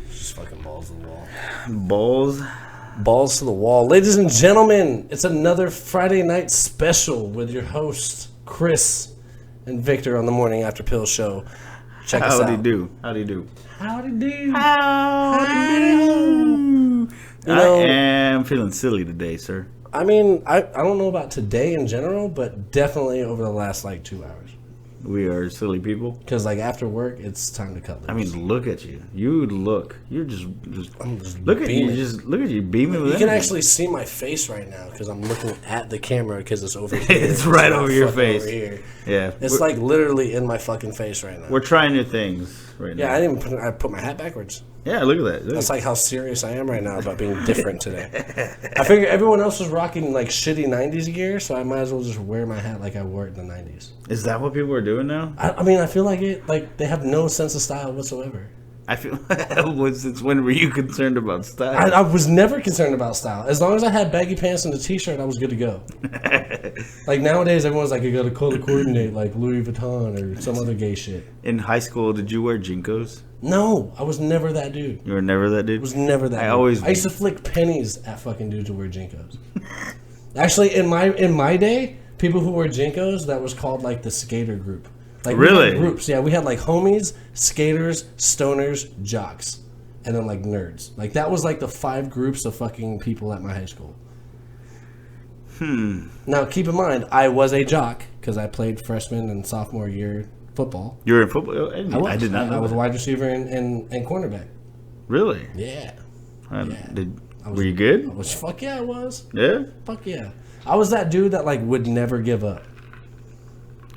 Just fucking balls to the wall. Balls. Balls to the wall. Ladies and gentlemen, it's another Friday night special with your hosts, Chris and Victor on the Morning After Pill show. Check us out. Howdy do. Howdy do. Howdy do. Howdy do. I am feeling silly today, sir. I mean, I don't know about today in general, but definitely over the last, 2 hours. We are silly people. Because, after work, it's time to cut loose. I mean, look at you. You're just I'm just look beaming. at you. Just look at you beaming. You can actually see my face right now because I'm looking at the camera because it's over here. It's right over your face. Over here. Yeah, it's literally in my fucking face right now. We're trying new things right now. Yeah, I didn't even I put my hat backwards. Yeah, look at that. Look. That's how serious I am right now about being different today. I figure everyone else was rocking shitty 90s gear, so I might as well just wear my hat like I wore it in the 90s. Is that what people are doing now? I mean, I feel like they have no sense of style whatsoever. I feel since when were you concerned about style? I was never concerned about style. As long as I had baggy pants and a t-shirt, I was good to go. Nowadays, everyone's like, you got to color coordinate like Louis Vuitton or some other gay shit. In high school, did you wear JNCOs? No, I was never that dude. You were never that dude? I was never that dude. I used to flick pennies at fucking dudes who wear JNCOs. Actually, in my day, people who wear JNCOs, that was called the skater group. Really? We had groups. Yeah, we had homies, skaters, stoners, jocks, and then nerds. That was the 5 groups of fucking people at my high school. Now, keep in mind, I was a jock because I played freshman and sophomore year football. You were in football? I did not know I was that. wide receiver and cornerback. Really? Yeah. Were you good? Fuck yeah, I was. Yeah? Fuck yeah. I was that dude that would never give up.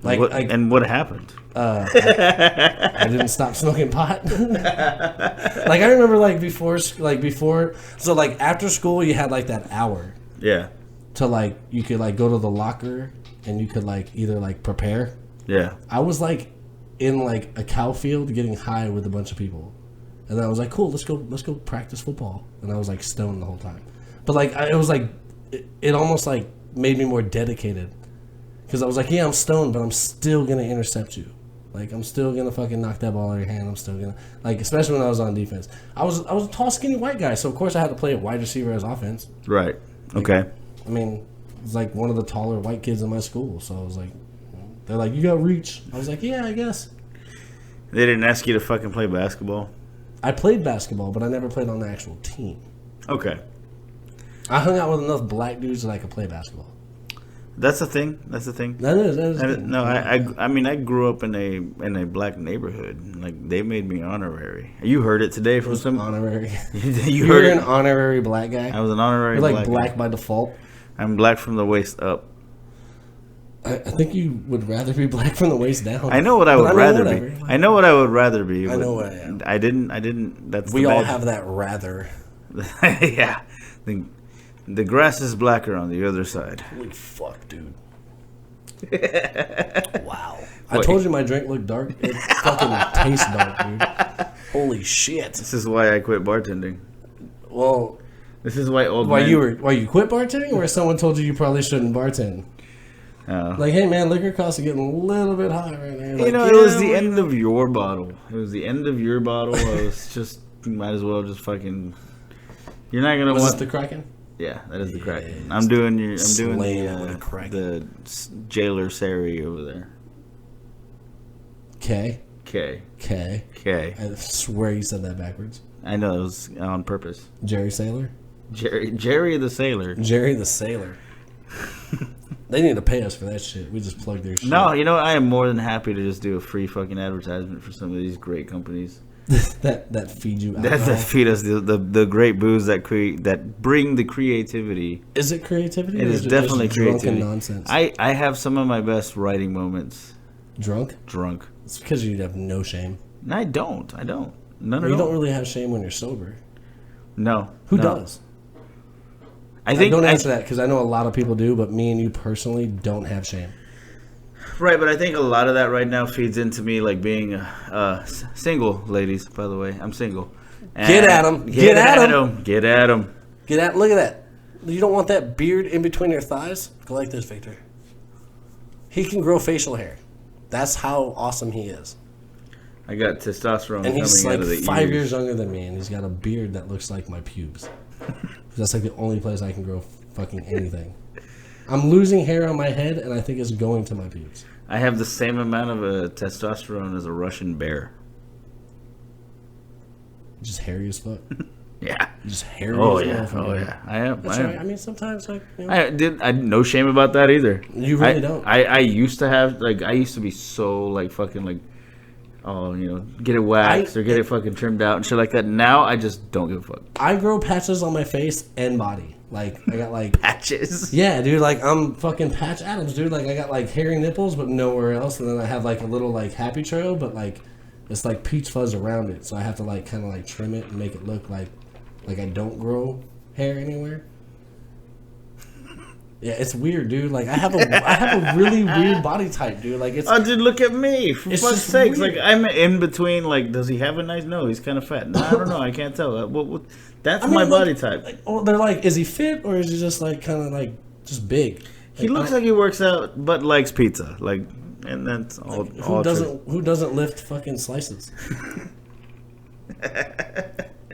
And what happened? I didn't stop smoking pot. I remember before, so after school you had that hour. Yeah. To you could go to the locker and you could either prepare. Yeah. I was in a cow field getting high with a bunch of people. And then I was like, cool, let's go practice football. And I was stoned the whole time. But it was it almost made me more dedicated. Because I was yeah, I'm stoned, but I'm still going to intercept you. I'm still going to fucking knock that ball out of your hand. I'm still going to, especially when I was on defense. I was a tall, skinny white guy, so of course I had to play wide receiver as offense. Right. Okay. I mean, it was one of the taller white kids in my school, so I was they're you got reach. I was yeah, I guess. They didn't ask you to fucking play basketball? I played basketball, but I never played on the actual team. Okay. I hung out with enough black dudes that I could play basketball. That's the thing. That's the thing. That is. No, I mean, I grew up in a black neighborhood. They made me honorary. You heard it today from some honorary. you were heard an honorary black guy. I was an honorary. You're black guy. by default. I'm black from the waist up. I think you would rather be black from the waist down. I know what I would rather be. I know what I would rather be. I know what I am. I didn't. That's we all have that rather. Yeah. The grass is blacker on the other side. Holy fuck, dude. Wow. I told you my drink looked dark. It fucking tastes dark, dude. Holy shit. This is why I quit bartending. Well, this is why why you quit bartending, or someone told you probably shouldn't bartend? Hey man, liquor costs are getting a little bit high right now. It was the end of your bottle. It was the end of your bottle. I was just might as well just fucking. You're not gonna want the Kraken. Yeah, that is the Kraken. I'm doing the jailer Sari over there. K. I swear you said that backwards. I know, it was on purpose. Jerry Sailor? Jerry the Sailor. Jerry the Sailor. They need to pay us for that shit. We just plug their shit. No, I am more than happy to just do a free fucking advertisement for some of these great companies. that feed you alcohol. That feed us the great booze that bring the creativity. Is it creativity? It is definitely creativity. Drunk and nonsense. I have some of my best writing moments. Drunk. It's because you have no shame. I don't. None at all. You don't really have shame when you're sober. No. Who does? I think don't answer that because I know a lot of people do, but me and you personally don't have shame. Right, but I think a lot of that right now feeds into me being single, ladies. By the way, I'm single. And get at them. Get at them. Get at them. Look at that. You don't want that beard in between your thighs? Go like this, Victor. He can grow facial hair. That's how awesome he is. I got testosterone And he's coming like out of the 5 ears. years younger than me, and he's got a beard that looks like my pubes. That's like the only place I can grow fucking anything. I'm losing hair on my head, and I think it's going to my pubes. I have the same amount of testosterone as a Russian bear. Just hairy as fuck. Yeah. Just hairy Oh as yeah. motherfucker. Oh yeah. I am. That's I right. am. I mean, sometimes like I no shame about that either. You really don't. I used to have like I used to be so like fucking like get it waxed or get it fucking trimmed out and shit like that. Now I just don't give a fuck. I grow patches on my face and body. Like I got like Patches. yeah, dude. Like I'm fucking Patch Adams, dude. Like I got like hairy nipples, but nowhere else. And then I have like a little like happy trail, but like it's like peach fuzz around it. So I have to like kind of like trim it and make it look like I don't grow hair anywhere. Yeah, it's weird, dude. Like I have a really weird body type, dude. Like it's Oh, dude, look at me! For It's fuck's just sakes, weird. like I'm in between. Like, does he have a nice? No, he's kind of fat. No, I don't know. I can't tell. That's I mean, my like- body type. like, oh, they're like, is he fit or is he just like kind of like just big? He looks like he works out, but likes pizza. Like, and that's all. Who doesn't lift fucking slices?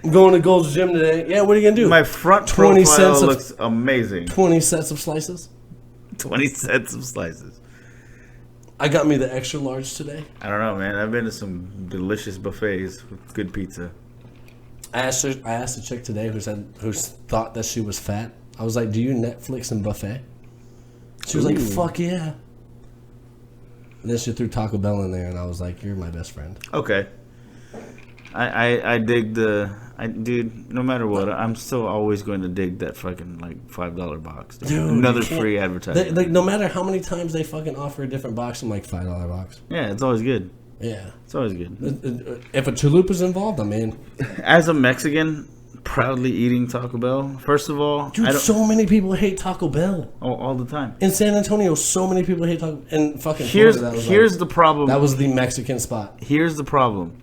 I'm going to Gold's Gym today. Yeah, what are you gonna do? My front 20 profile cents of- looks amazing. 20 sets of slices. 20 cents of slices. I got me the extra large today. I don't know, man. I've been to some delicious buffets with good pizza. I asked a chick today who thought that she was fat. I was like, "Do you Netflix and buffet?" She was like, Ooh. "Fuck yeah." And then she threw Taco Bell in there, and I was like, "You're my best friend." Okay. I dig dude, no matter what, I'm still always going to dig that fucking like $5 box. Dude, Another you can't- free advertisement. No matter how many times they fucking offer a different box, I'm like $5 box. Yeah, it's always good. Yeah. It's always good. If a chalupa's involved, I'm in. As a Mexican, proudly eating Taco Bell. First of all, Dude, I don't so many people hate Taco Bell. all the time. In San Antonio, so many people hate Taco Bell. And fucking Here's Florida, the problem. that was the Mexican spot. Here's the problem.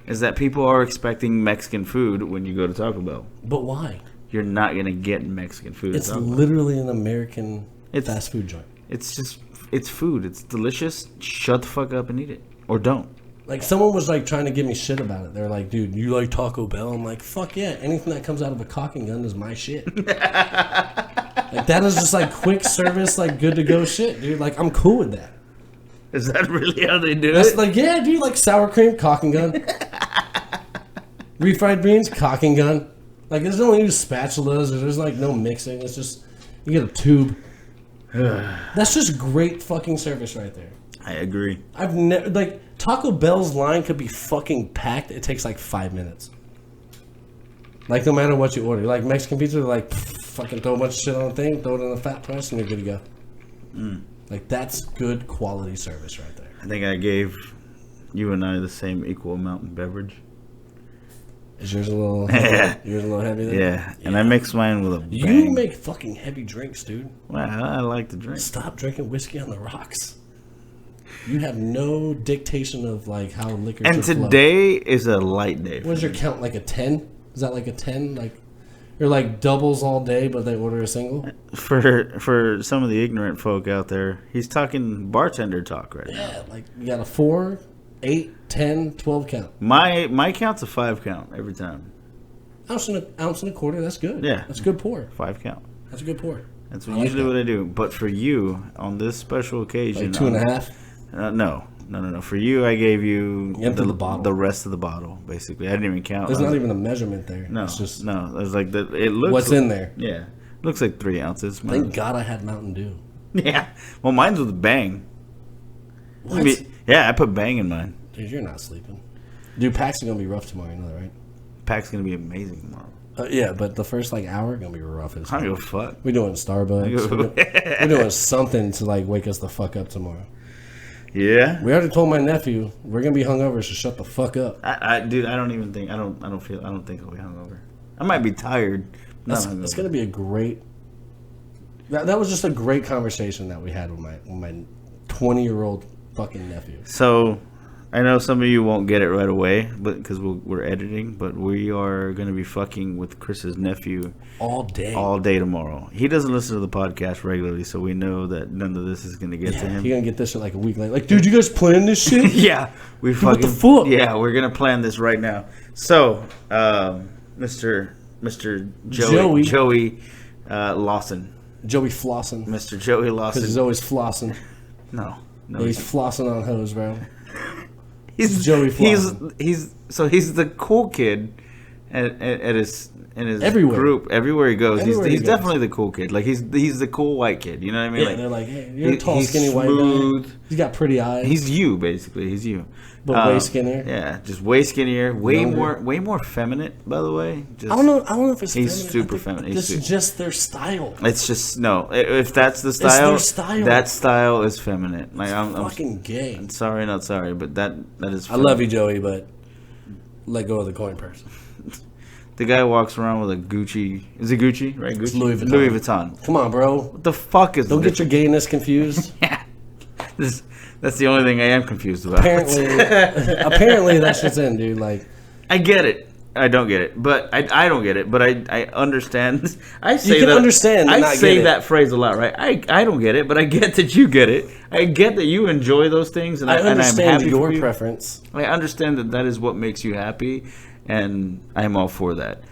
Is that people are expecting Mexican food when you go to Taco Bell. But why? You're not gonna get Mexican food. It's at Taco Bell. literally an American It's- fast food joint. It's food. It's delicious. Shut the fuck up and eat it, or don't. Like, someone was, like, trying to give me shit about it. They're like, dude, you like Taco Bell? I'm like, fuck yeah. Anything that comes out of a cocking gun is my shit. Like, that is just, like, quick service, like, good-to-go shit, dude. Like, I'm cool with that. Is that really how they do That's it? like, yeah, dude, like, sour cream, cocking gun. Refried beans, cocking gun. Like, there's no use spatulas, or there's, like, no mixing. It's just, you get a tube. That's just great fucking service right there. I agree. I've never, like, Taco Bell's line could be fucking packed. It takes like 5 minutes. Like, no matter what you order. Like, Mexican pizza, they're like, fucking throw a bunch of shit on the thing, throw it in a fat press, and you're good to go. Like, that's good quality service right there. I think I gave you and I the same equal amount in beverage. Is yours a little Yeah. yours a little heavy there? Yeah, and I mix mine with a bang. You make fucking heavy drinks, dude. Well, I like to drink. Stop drinking whiskey on the rocks. You have no dictation of, like, how liquor And should flow. today is a light day. What is your count? Like a 10? Is that like a 10? Like, you're like doubles all day, but they order a single? For some of the ignorant folk out there, he's talking bartender talk right now. Yeah, like you got a 4, 8, 10, 12 count. My count's a 5 count every time. Ounce and a quarter, that's good. Yeah. That's a good pour. 5 count. That's a good pour. That's I like usually that. what I do. But for you, on this special occasion, Like 2.5. No. For you, I gave you You emptied the bottle. the rest of the bottle. Basically, I didn't even count. There's not even a measurement there. No, It's just no. It was like that. It looks. what's in there. Yeah, looks like 3 ounces. Thank God I had Mountain Dew. Yeah. Well, mine's with Bang. What? I mean, yeah, I put Bang in mine. Dude, you're not sleeping. Dude, PAX is going to be rough tomorrow, you know that, right? Pack's gonna be amazing tomorrow. Yeah, but the first, like, hour going to be rough as I don't hell. give a fuck. We're doing Starbucks. We're doing something to, like, wake us the fuck up tomorrow. Yeah. We already told my nephew we're gonna be hungover, so shut the fuck up. Dude, I don't even think. I don't think I'll be hungover. I might be tired. Not That's, hungover. it's gonna be a great. That was just a great conversation that we had with my 20-year-old fucking nephew. So, I know some of you won't get it right away, but because we're editing, but we are going to be fucking with Chris's nephew all day tomorrow. He doesn't listen to the podcast regularly, so we know that none of this is going to get to him. He's going to get this shit like a week later. Like, dude, you guys plan this shit? Yeah. We fucking, what the fuck? Yeah, we're going to plan this right now. So, Mr. Joey Lawson. Joey Flossing. Mr. Joey Lawson. Because he's always flossing. No, he's flossing on hoes, bro. He's Joey Flossing. He's the cool kid at his everywhere. Group. Everywhere he goes, Everywhere he's he goes. definitely the cool kid. Like he's the cool white kid. You know what I mean? Yeah, like, they're like, hey, you're a tall, skinny smooth. white guy. He's got pretty eyes. He's you, basically. He's you. But way skinnier. Yeah, just way skinnier, Younger. way more feminine. By the way, just, I don't know if it's. He's feminine. super feminine. This is just their style. It's just no. If that's the style, their style. That style is feminine. Like I'm fucking gay. I'm sorry, not sorry, but that is. I love you, Joey, but let go of the coin purse. The guy walks around with a Gucci. Is it Gucci? Right? Gucci? It's Louis Vuitton. Louis Vuitton. Come on, bro. What the fuck is? Don't get your gayness confused. Yeah. That's the only thing I am confused about. Apparently that shit's in, dude. Like, I get it. I don't get it, but I don't get it. But I understand. I say you can that, understand. And I not say get that phrase a lot, right? I don't get it, but I get that you get it. I get that you enjoy those things, and I I'm understand happy your for you. preference. I understand that is what makes you happy, and I'm all for that.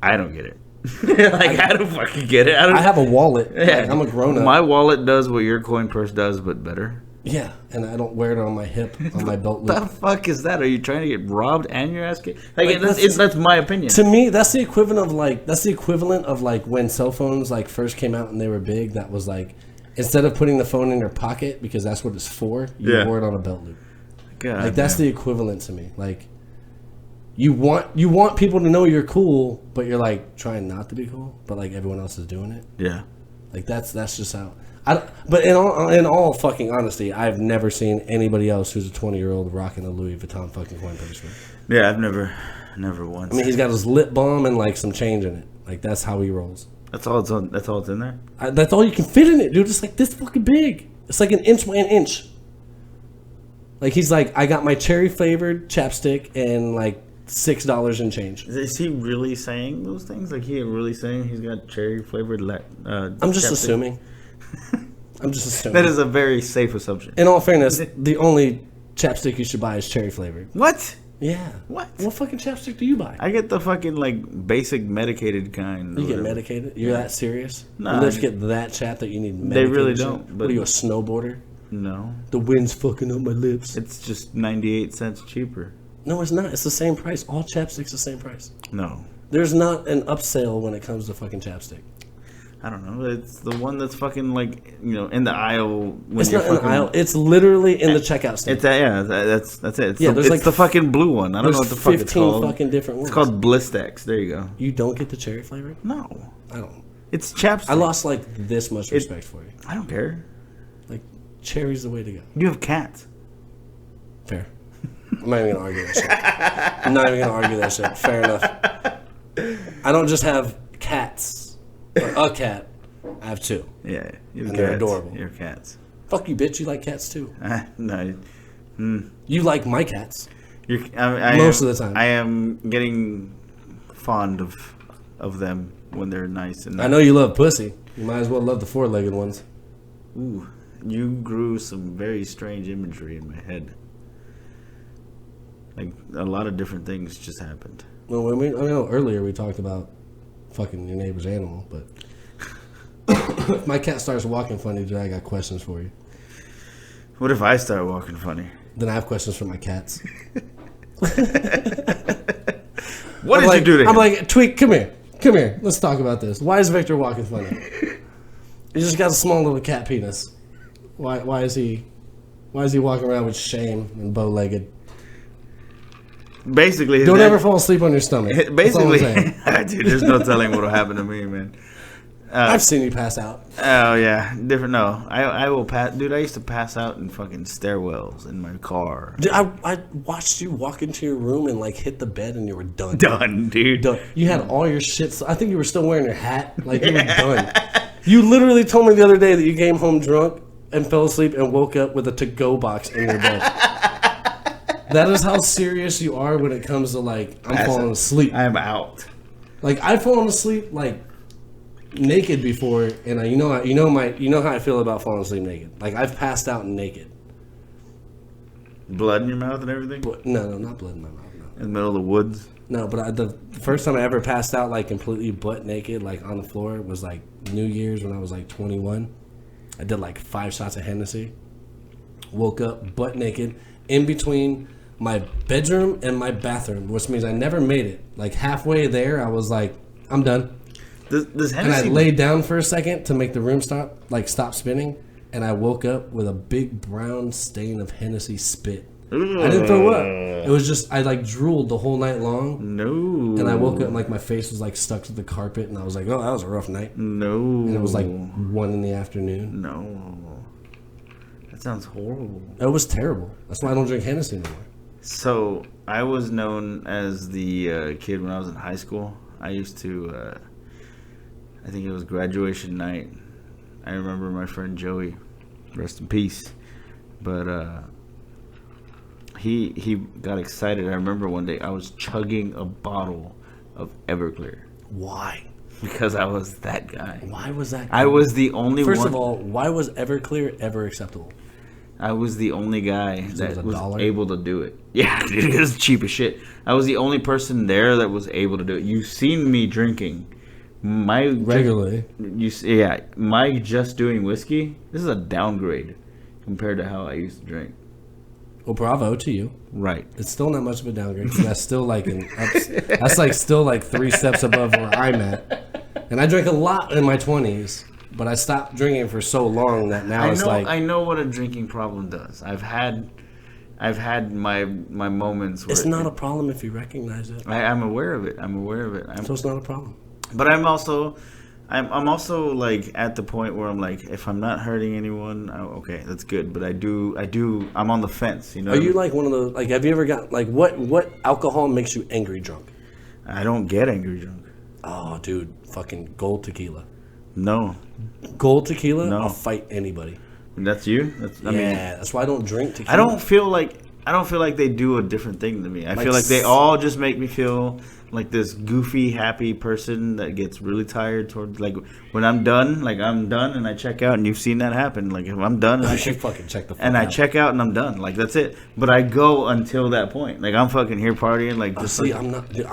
I don't get it. I don't fucking get it. I have a wallet. Yeah, like, I'm a grown up. My wallet does what your coin purse does, but better. Yeah, and I don't wear it on my hip, on my belt loop. What the fuck is that? Are you trying to get robbed and your ass kicked? Like that's my opinion. To me, that's the equivalent of like when cell phones like first came out and they were big. That was like, instead of putting the phone in your pocket because that's what it's for, you wore it on a belt loop. God, like that's the equivalent to me. Like you want people to know you're cool, but you're like trying not to be cool, but like everyone else is doing it. Yeah. Like that's just how. But in all fucking honesty, I've never seen anybody else who's a 20-year-old rocking a Louis Vuitton fucking coin purse. Yeah, I've never once. I mean, he's got his lip balm and like some change in it. Like that's how he rolls. That's all it's on. That's all it's in there. That's all you can fit in it, dude. It's like this fucking big. It's like an inch by an inch. Like he's like, I got my cherry flavored chapstick and like $6 in change. Is he really saying those things? Like he really saying he's got cherry flavored? I'm just assuming. I'm just assuming. That is a very safe assumption. In all fairness, the only chapstick you should buy is cherry flavored. What? Yeah. What fucking chapstick do you buy? I get the fucking like basic medicated kind. You get medicated? You're that serious? No. Your lips get that chapped that you need medicated? They really shit? don't. But what are you, a snowboarder? No. The wind's fucking up my lips. It's just 98 cents cheaper. No, it's not. It's the same price. All chapstick's the same price. No. There's not an upsell when it comes to fucking chapstick. I don't know. It's the one that's fucking like, in the aisle. When It's you're not in the aisle. It's literally in the checkout stand. It's that's it. Yeah, there's it's like the fucking blue one. I don't know what the fuck it's 15 called. fucking different ones. It's called Blistex. There you go. You don't get the cherry flavor? No. I don't. It's chapstick. I lost like this much respect for you. I don't care. Like, cherry's the way to go. You have cats. Fair. I'm not even gonna argue that shit. I'm not even gonna argue that shit. Fair enough. I don't just have cats. Or a cat. I have two. Yeah. You have And cats. they're adorable. You have cats. Fuck you, bitch. You like cats too. No. You like my cats. Most of the time. I am getting fond of them when they're nice. And I know you love pussy. You might as well love the four-legged ones. Ooh. You grew some very strange imagery in my head. Like, a lot of different things just happened. Well, I know earlier we talked about fucking your neighbor's animal, but if my cat starts walking funny today, I got questions for you. What if I start walking funny? Then I have questions for my cats. What did you do to him? I'm like, Tweak, come here. Come here. Let's talk about this. Why is Victor walking funny? He just got a small little cat penis. Why is he walking around with shame and bow-legged? Basically, don't ever fall asleep on your stomach. Basically, dude, there's no telling what'll happen to me, man. I've seen you pass out. Oh yeah, different. No, I will pass. Dude, I used to pass out in fucking stairwells in my car. Dude, I watched you walk into your room and like hit the bed and you were done. Done, dude. Done. You had all your shit. I think you were still wearing your hat. Like you were done. You literally told me the other day that you came home drunk and fell asleep and woke up with a to-go box in your bed. That is how serious you are when it comes to like I'm falling asleep. I'm out. Like I've fallen asleep like naked before, and you know how I feel about falling asleep naked. Like I've passed out naked. Blood in your mouth and everything? But, no, not blood in my mouth. No. In the middle of the woods? No, but the first time I ever passed out like completely butt naked, like on the floor, was like New Year's when I was like 21. I did like 5 shots of Hennessy. Woke up butt naked in between my bedroom and my bathroom, which means I never made it. Like halfway there, I was like, I'm done. Does Hennessy... And I laid down for a second to make the room stop spinning, and I woke up with a big brown stain of Hennessy spit. I didn't throw up. It was just, I like drooled the whole night long. No. And I woke up and like my face was like stuck to the carpet, and I was like, oh, that was a rough night. No. And it was like 1 in the afternoon. No. That sounds horrible. It was terrible. That's why I don't drink Hennessy anymore. So, I was known as the kid when I was in high school. I used to, I think it was graduation night. I remember my friend Joey, rest in peace. But, he got excited. I remember one day I was chugging a bottle of Everclear. Why? Because I was that guy. Why was that? I was the only one. First of all, why was Everclear ever acceptable? I was the only guy that was $1? able to do it. Yeah, dude, it was cheap as shit. I was the only person there that was able to do it. You've seen me drinking. Regularly. My just doing whiskey, this is a downgrade compared to how I used to drink. Well, bravo to you. Right. It's still not much of a downgrade. That's still like that's like still like 3 steps above where I'm at. And I drank a lot in my 20s, but I stopped drinking for so long that now I know what a drinking problem does. I've had my moments where it's not a problem if you recognize it. I'm aware of it. So it's not a problem. But I'm also like at the point where I'm like, if I'm not hurting anyone, okay, that's good. But I'm on the fence. You know. Are you like one of those? Like, have you ever got like what alcohol makes you angry drunk? I don't get angry drunk. Oh, dude, fucking Gold tequila. No. Gold tequila. No. I'll fight anybody. That's you. I mean, that's why I don't drink tequila. I don't feel like they do a different thing to me. I feel like they all just make me feel like this goofy, happy person that gets really tired towards like when I'm done, and I check out, and you've seen that happen. Like if I'm done, I should fucking check the fuck and out. I check out and I'm done. Like that's it. But I go until that point. Like I'm fucking here partying. Like see, I'm not. Dude,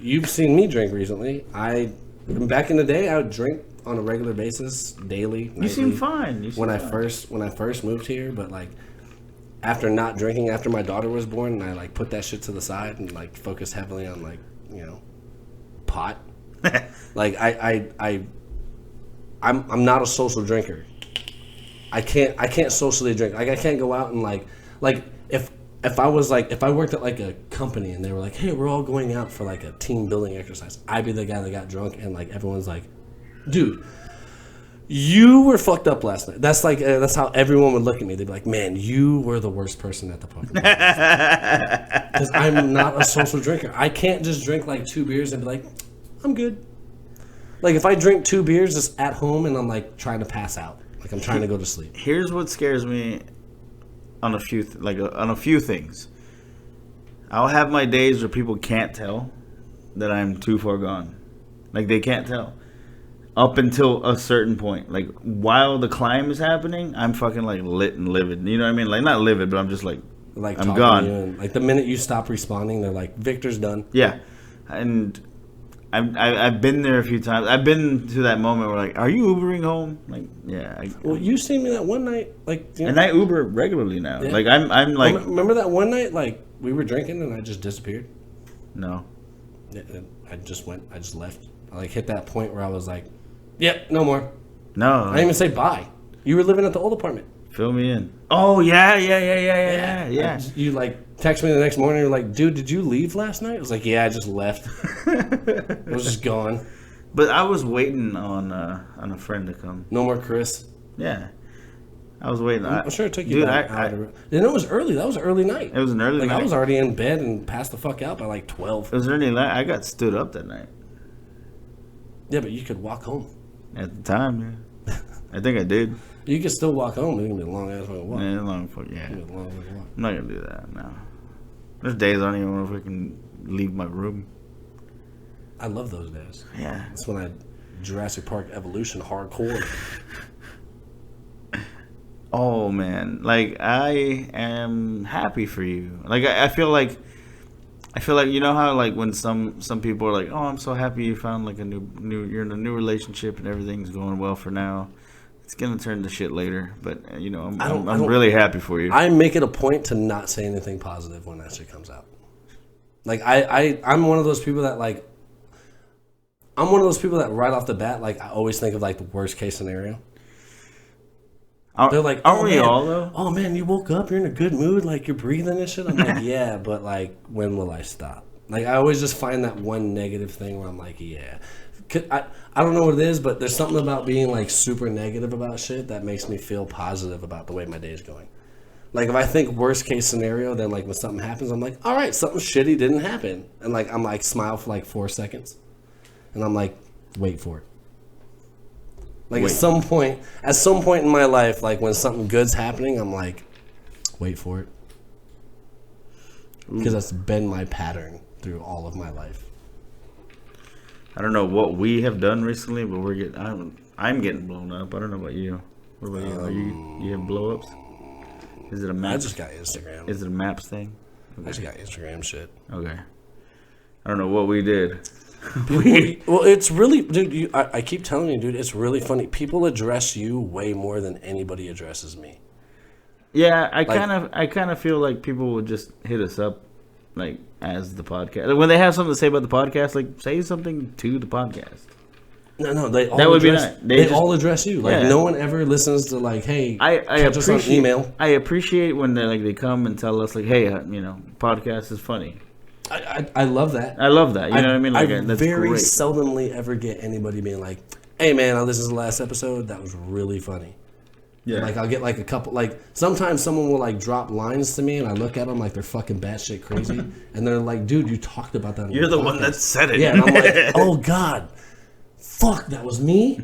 You've seen me drink recently. Back in the day, I would drink on a regular basis, daily. Nightly, you seem fine. When I first moved here, but like. After not drinking after my daughter was born, and I like put that shit to the side and like focused heavily on like, you know, pot. Like I'm not a social drinker. I can't socially drink. Like I can't go out and like if I worked at like a company and they were like, hey, we're all going out for like a team building exercise, I'd be the guy that got drunk and like everyone's like, dude, you were fucked up last night. That's like that's how everyone would look at me. They'd be like, "Man, you were the worst person at the party." Because I'm not a social drinker. I can't just drink like 2 beers and be like, "I'm good." Like if I drink 2 beers just at home and I'm like trying to pass out, like I'm trying to go to sleep. Here's what scares me on a few things. I'll have my days where people can't tell that I'm too far gone. Like they can't tell. Up until a certain point, like while the climb is happening, I'm fucking like lit and livid. You know what I mean? Like not livid, but I'm just like I'm gone. And, like the minute you stop responding, they're like, "Victor's done." Yeah, and I've been there a few times. I've been to that moment where like, "Are you Ubering home?" Like, yeah. Well, you seen me that one night, like. And I Uber regularly now. Yeah. Like I'm like. Remember that one night, like we were drinking and I just disappeared. No. I just left. I like hit that point where I was like. Yep, no more. No. I didn't even say bye. You were living at the old apartment. Fill me in. Oh, yeah. You like text me the next morning. You're like, dude, did you leave last night? I was like, yeah, I just left. I was just gone. But I was waiting on a friend to come. No more Chris. Yeah. I was waiting. I'm sure it took you about an hour. And it was early. That was an early night. It was an early night. I was already in bed and passed the fuck out by like 12. It was an early night. I got stood up that night. Yeah, but you could walk home. At the time, yeah. I think I did. You can still walk home. It's gonna be a long ass fucking walk. Yeah, long fuck, yeah. It's gonna be a long fucking walk. I'm not gonna do that. No. There's days I don't even know if I can leave my room. I love those days. Yeah. That's when I Jurassic Park Evolution hardcore. Oh man, like I am happy for you. Like I feel like you know how like when some people are like, oh, I'm so happy you found like a new you're in a new relationship and everything's going well for now. It's gonna turn to shit later, but you know I'm really happy for you. I make it a point to not say anything positive when that shit comes out. Like I'm one of those people that like. I'm one of those people that right off the bat, like I always think of like the worst case scenario. They're like, aren't we all though? Oh man, you woke up, you're in a good mood, like you're breathing and shit. I'm like, yeah, but like, when will I stop? Like, I always just find that one negative thing where I'm like, yeah. I don't know what it is, but there's something about being like super negative about shit that makes me feel positive about the way my day is going. Like, if I think worst case scenario, then like when something happens, I'm like, all right, something shitty didn't happen. And like, I'm like, smile for like 4 seconds. And I'm like, wait for it. Like, at some point in my life, like when something good's happening, I'm like, wait for it. Because that's been my pattern through all of my life. I don't know what we have done recently, but I'm getting blown up. I don't know about you. What about you? Are you have blow ups? Is it a map? I just got Instagram. Is it a maps thing? Okay. I just got Instagram shit. Okay. I don't know what we did. Well, it's really, dude. I keep telling you, dude. It's really funny. People address you way more than anybody addresses me. Yeah, I kind of feel like people would just hit us up, like as the podcast when they have something to say about the podcast. Like, say something to the podcast. No, they all that would address, be nice. They all address you. Like, yeah. No one ever listens to like, hey, I catch us on email. I appreciate when they come and tell us like, hey, podcast is funny. I love that. I love that. You know what I mean? Like, I that's very great. seldomly ever get anybody being like, hey man, I listened to the last episode. That was really funny. Yeah. Like, I'll get like a couple, like sometimes someone will like drop lines to me and I look at them like they're fucking batshit crazy. And they're like, dude, you talked about that. You're the one that said it. Yeah. And I'm like, oh God, fuck, that was me.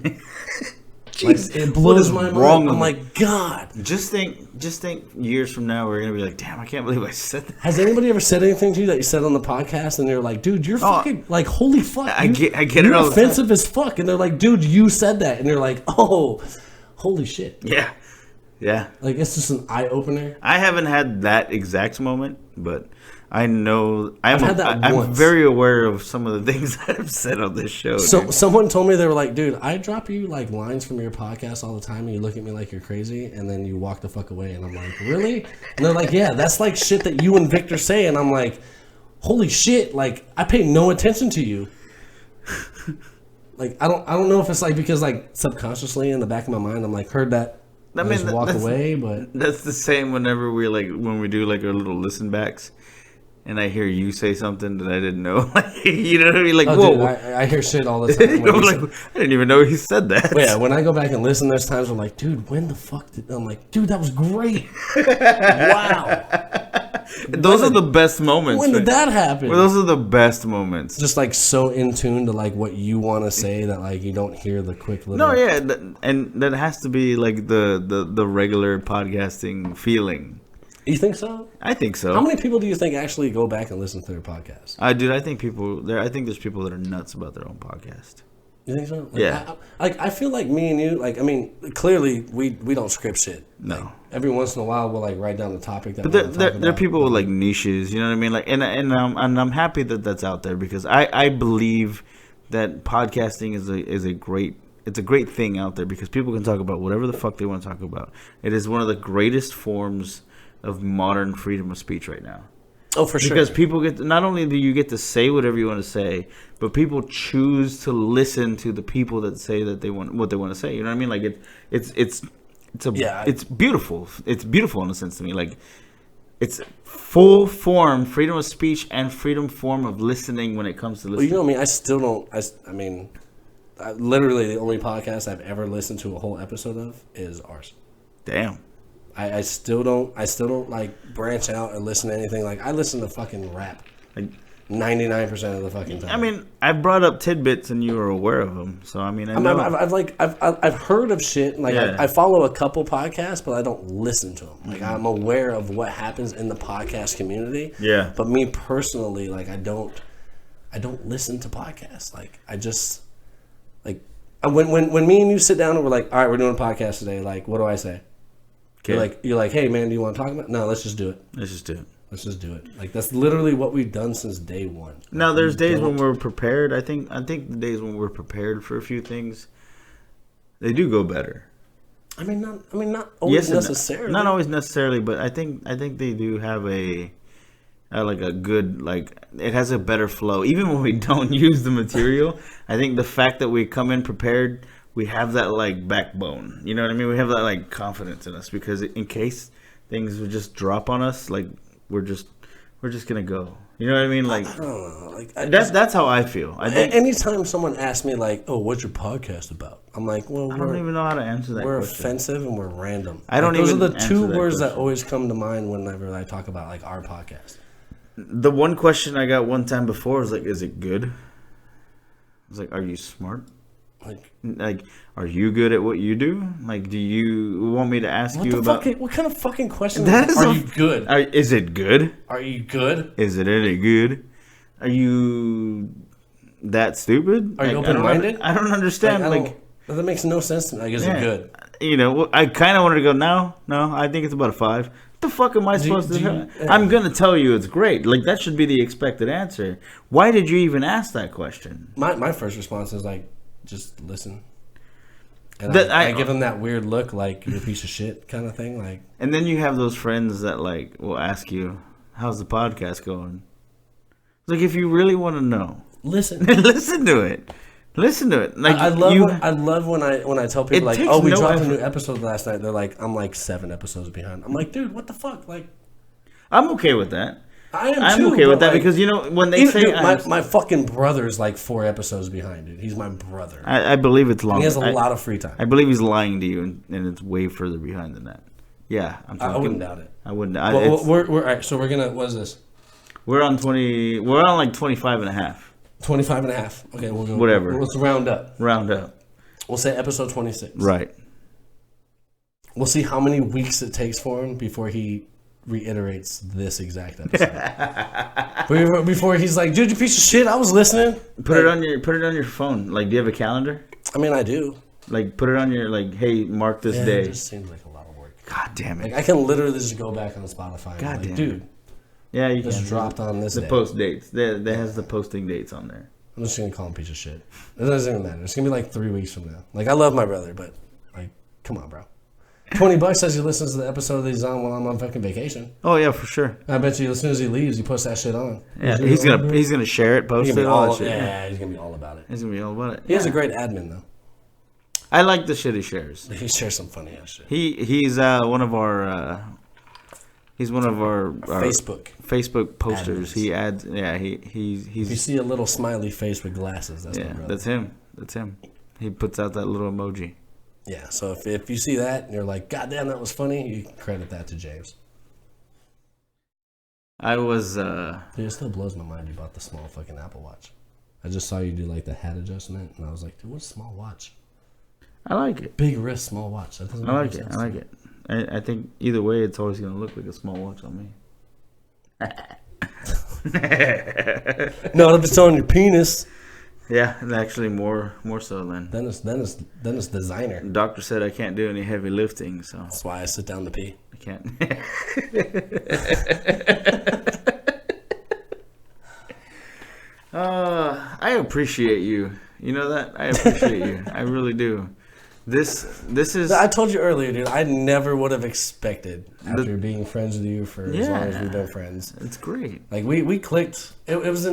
Like, it blows my mind. I'm like, God. Just think years from now we're gonna be like, damn, I can't believe I said that. Has anybody ever said anything to you that you said on the podcast and they're like, dude, you're fucking like, holy fuck. I get it you're all offensive as fuck. And they're like, dude, you said that. And they're like, oh, holy shit. Yeah. Yeah. Like, it's just an eye opener. I haven't had that exact moment, but I know I'm once. very aware of some of the things that I've said on this show. So dude. Someone told me, they were like, dude, I drop you like lines from your podcast all the time and you look at me like you're crazy and then you walk the fuck away. And I'm like, really? And they're like, yeah, that's like shit that you and Victor say. And I'm like, holy shit, like I pay no attention to you. Like, I don't know if it's like because like subconsciously in the back of my mind I'm like, heard that. I just walk away, but that's the same whenever when we do like our little listen backs, and I hear you say something that I didn't know. You know what I mean? Like, whoa! Dude, I hear shit all the time. I'm like, I didn't even know he said that. Yeah, when I go back and listen, there's times I'm like, dude, when the fuck did? I'm like, dude, that was great. Wow. Those are the best moments. When did that happen? Well, those are the best moments. Just like so in tune to like what you want to say that like you don't hear the quick little. No, yeah, and that has to be like the regular podcasting feeling. You think so? I think so. How many people do you think actually go back and listen to their podcast? Dude, I think there's people that are nuts about their own podcast. You think so? Like, Yeah. I feel like me and you, like, I mean, clearly we don't script shit. No. Like, every once in a while we'll like write down the topic that. But there are people with like niches. You know what I mean? Like, and I'm happy that that's out there because I believe that podcasting is a great thing out there because people can talk about whatever the fuck they want to talk about. It is one of the greatest forms of modern freedom of speech right now. Oh, for sure. Because people not only do you get to say whatever you want to say, but people choose to listen to the people that say that they want what they want to say. You know what I mean? Like it's beautiful. It's beautiful in a sense to me. Like it's full form freedom of speech and freedom form of listening when it comes to listening. Well, you know what I mean? I still don't. Literally the only podcast I've ever listened to a whole episode of is ours. Damn. I still don't like branch out and listen to anything. Like I listen to fucking rap. 99% of the fucking time. I mean, I brought up tidbits and you were aware of them. So, I mean, I know. I've heard of shit. Like, Yeah. I follow a couple podcasts, but I don't listen to them. Like, I'm aware of what happens in the podcast community. Yeah. But me personally, like, I don't listen to podcasts. Like, I just, like, when me and you sit down and we're like, all right, we're doing a podcast today. Like, what do I say? Okay. You're like, hey man, do you want to talk about it? No, let's just do it. Let's just do it. Let's just do it. Like, that's literally what we've done since day one. Now, there's days when we're prepared. I think the days when we're prepared for a few things, they do go better. I mean, not always necessarily. Not always necessarily, but I think they do have a good, like, it has a better flow. Even when we don't use the material, I think the fact that we come in prepared, we have that, like, backbone. You know what I mean? We have that, like, confidence in us, because in case things would just drop on us, like, we're just gonna go. You know what I mean? Like, I don't know. Like, that's how I feel. I think anytime someone asks me, like, "Oh, what's your podcast about?" I'm like, "Well, I don't even know how to answer that. We're question. offensive and we're random." I don't those even are the two answer that words that question. always come to mind whenever I talk about, like, our podcast. The one question I got one time before was like, "Is it good?" I was like, "Are you smart? Like, are you good at what you do? Like, do you want me to ask you about what kind of fucking question That is are a- you good? Is it good? Are you good? Is it any good? Are you that stupid? Are you Like, open-minded? I don't understand. That makes no sense to me. Like, is it good? You know, I kind of wanted to go, no, I think it's about a 5. What the fuck am I supposed to do? I'm going to tell you it's great. Like, that should be the expected answer. Why did you even ask that question? My first response is, like, just listen. And That- I give them that weird look, like, you're a piece of shit kind of thing. Like, And then you have those friends that, like, will ask you, how's the podcast going? Like, if you really want to know, listen. listen to it. Listen to it. Like, I love when I tell people, like, takes oh, we no dropped effort. a new episode last night. They're like, I'm like 7 episodes behind. I'm like, dude, what the fuck? Like, I'm okay with that. I'm too, okay with that, like, because, you know, when they say... dude, my fucking brother's like 4 episodes behind, dude. He's my brother. I believe it's long. And he has a lot of free time. I believe he's lying to you, and it's way further behind than that. Yeah, I wouldn't doubt it. I wouldn't. We're all right, so we're gonna, what is this? We're on 20. We're on like 25 and a half. 25 and a half. Okay, we'll go. Whatever. Let's round up. Round up. We'll say episode 26. Right. We'll see how many weeks it takes for him before he reiterates this exact episode. Before he's like, dude, you piece of shit, I was listening. Put it on your phone. Like, do you have a calendar? I mean, I do. Like, put it on your, like, hey, mark this day. It just seems like a lot of work. God damn it. Like, I can literally just go back on Spotify and God be damn like, dude, Yeah, you just can. dropped on this The day. post dates. That has the posting dates on there. I'm just gonna call him piece of shit. It doesn't even matter. It's gonna be like 3 weeks from now. Like, I love my brother, but like, come on, bro. $20 says he listens to the episode that he's on while I'm on fucking vacation. Oh yeah, for sure. I bet you as soon as he leaves, he puts that shit on. Yeah, he's gonna share it, post He's it, gonna be all all, that shit. yeah, he's gonna be all about it. He's gonna be all about it. He has a great admin though. I like the shit he shares. He shares some funny ass shit. He's one of our Facebook posters. Admins. He adds. Yeah, If you he's see a little smiley face with glasses, that's my yeah. brother. That's him. He puts out that little emoji. Yeah, so if you see that and you're like, God damn, that was funny, you can credit that to James. I was Dude, it still blows my mind you bought the small fucking Apple Watch. I just saw you do like the hat adjustment, and I was like, dude, what's a small watch? I like it. Big wrist, small watch. That doesn't I like make it. sense I like it. I think either way, it's always gonna look like a small watch on me. No, if it's on your penis, Yeah, and actually more so than. then it's designer. The doctor said I can't do any heavy lifting, so That's why I sit down to pee. I can't. I appreciate you. You know that? I appreciate you. I really do. This is. I told you earlier, dude. I never would have expected after being friends with you for as long as we've been friends. It's great. Like we clicked. It was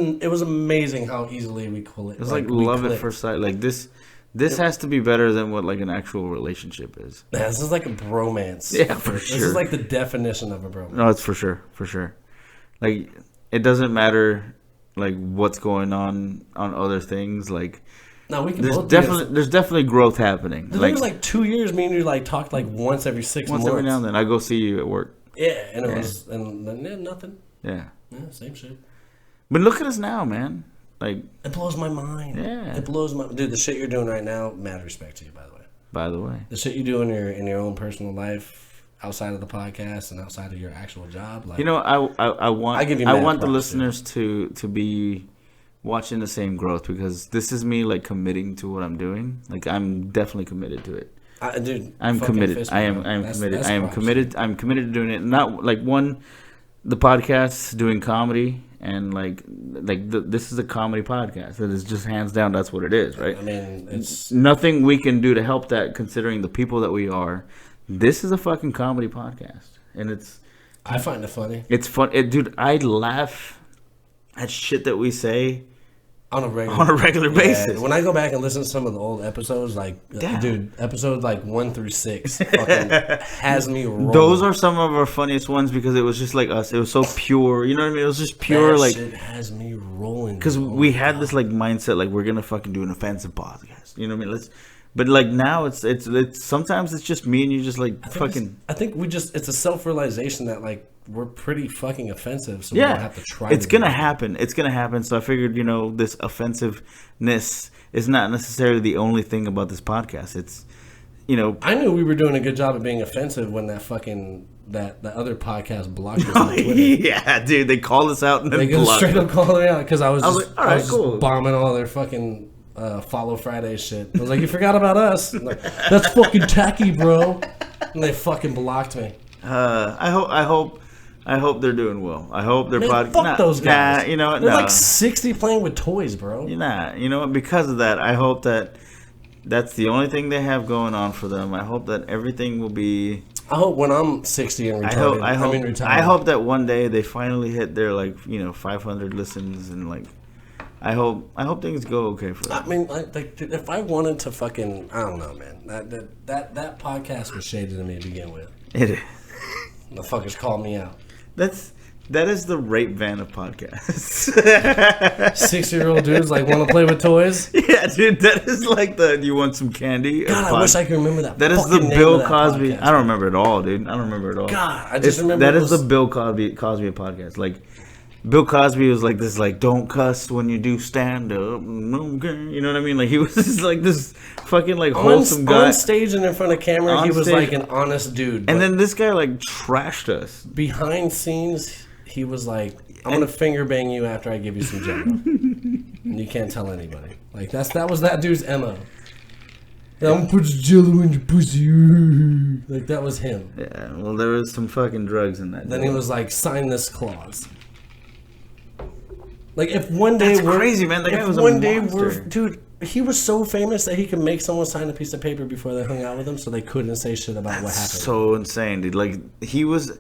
amazing how easily we clicked. It was like love at first sight. Like this has to be better than what like an actual relationship is. Man, this is like a bromance. Yeah, for This sure. is like the definition of a bromance. No, it's for sure. Like it doesn't matter like what's going on other things. Like No, we can there's both definitely grroth happening. There was like 2 years. Me and you like talked like once every 6 months. once every now and then, I go see you at work. Yeah, and it was and then nothing. Yeah. Yeah, same shit. But look at us now, man. Like, it blows my mind. Yeah. It blows my dude. The shit you're doing right now, mad respect to you, by the way. by the way. The shit you do in your own personal life, outside of the podcast and outside of your actual job. Like, You know, I want I give you I mad want the props, listeners to be watching the same growth, because this is me like committing to what I'm doing. Like, I'm definitely committed to it. Dude, I'm fucking committed. fist I bump, am bro. committed. That's I am props. committed. I'm committed to doing it. Not like the podcast, doing comedy, and this is a comedy podcast. It is just hands down. That's what it is, right? I mean, it's Nothing we can do to help that, considering the people that we are. This is a fucking comedy podcast, and I find it funny it's fun. Dude, I laugh at shit that we say on a regular on a basis. When I go back and listen to some of the old episodes, like Yeah. dude, episode like 1 through 6 fucking has me rolling. Those are some of our funniest ones, because it was just like us. It was so pure. You know what I mean? It was just pure, that like, shit has me rolling. because dude. we had this like mindset, like, we're gonna fucking do an offensive podcast. You know what I mean? But like now it's sometimes it's just me and you, just like fucking. I think it's a self-realization that like we're pretty fucking offensive, so we Yeah, don't have to try. it's to gonna do it. happen. It's gonna happen. So I figured, this offensiveness is not necessarily the only thing about this podcast. It's, I knew we were doing a good job of being offensive when that fucking that other podcast blocked us on Twitter. yeah, dude, they called us out and They then go blocked straight us. up calling me out because I was like, all right, just cool. bombing all their fucking Follow Friday shit. I was like, you forgot about us. I'm like, that's fucking tacky, bro. And they fucking blocked me. I hope they're doing well. I hope their Man, podcast. fuck those guys. Nah, you know what? They're No. like 60 playing with toys, bro. You know what? Because of that, I hope that that's the only thing they have going on for them. I hope that everything will be. I hope when I'm 60 and retarded, I hope that one day they finally hit their 500 listens, and I hope things go okay for them. I mean, like, dude, if I wanted to fucking, I don't know, man. That podcast was shaded to me to begin with. It is. The fuckers called me out. That is the rape van of podcasts. 60-year-old dudes like want to play with toys. Yeah, dude, that is like the "you want some candy?" God, I wish I could remember that. That is the fucking name Bill of that Cosby. podcast. I don't remember it all, dude. I don't remember it all. God, I just remember that it is was- the Bill Cosby podcast. Like, Bill Cosby was like this, like, don't cuss when you do stand up. Okay, you know what I mean? Like, he was just like this fucking like wholesome guy. On stage and in front of camera, On he was stage. like an honest dude. And but then this guy like trashed us. behind scenes, he was like, "I'm gonna finger bang you after I give you some jello, and you can't tell anybody." Like that was that dude's MO. I'm gonna put jello in your pussy. Like that was him. Yeah, well, there was some fucking drugs in that. Then deal. he was like, "Sign this clause." Like if one day That's crazy, man. That guy if was a one day monster. dude, he was so famous that he could make someone sign a piece of paper before they hung out with him, so they couldn't say shit about what happened. so insane, dude. Like, he was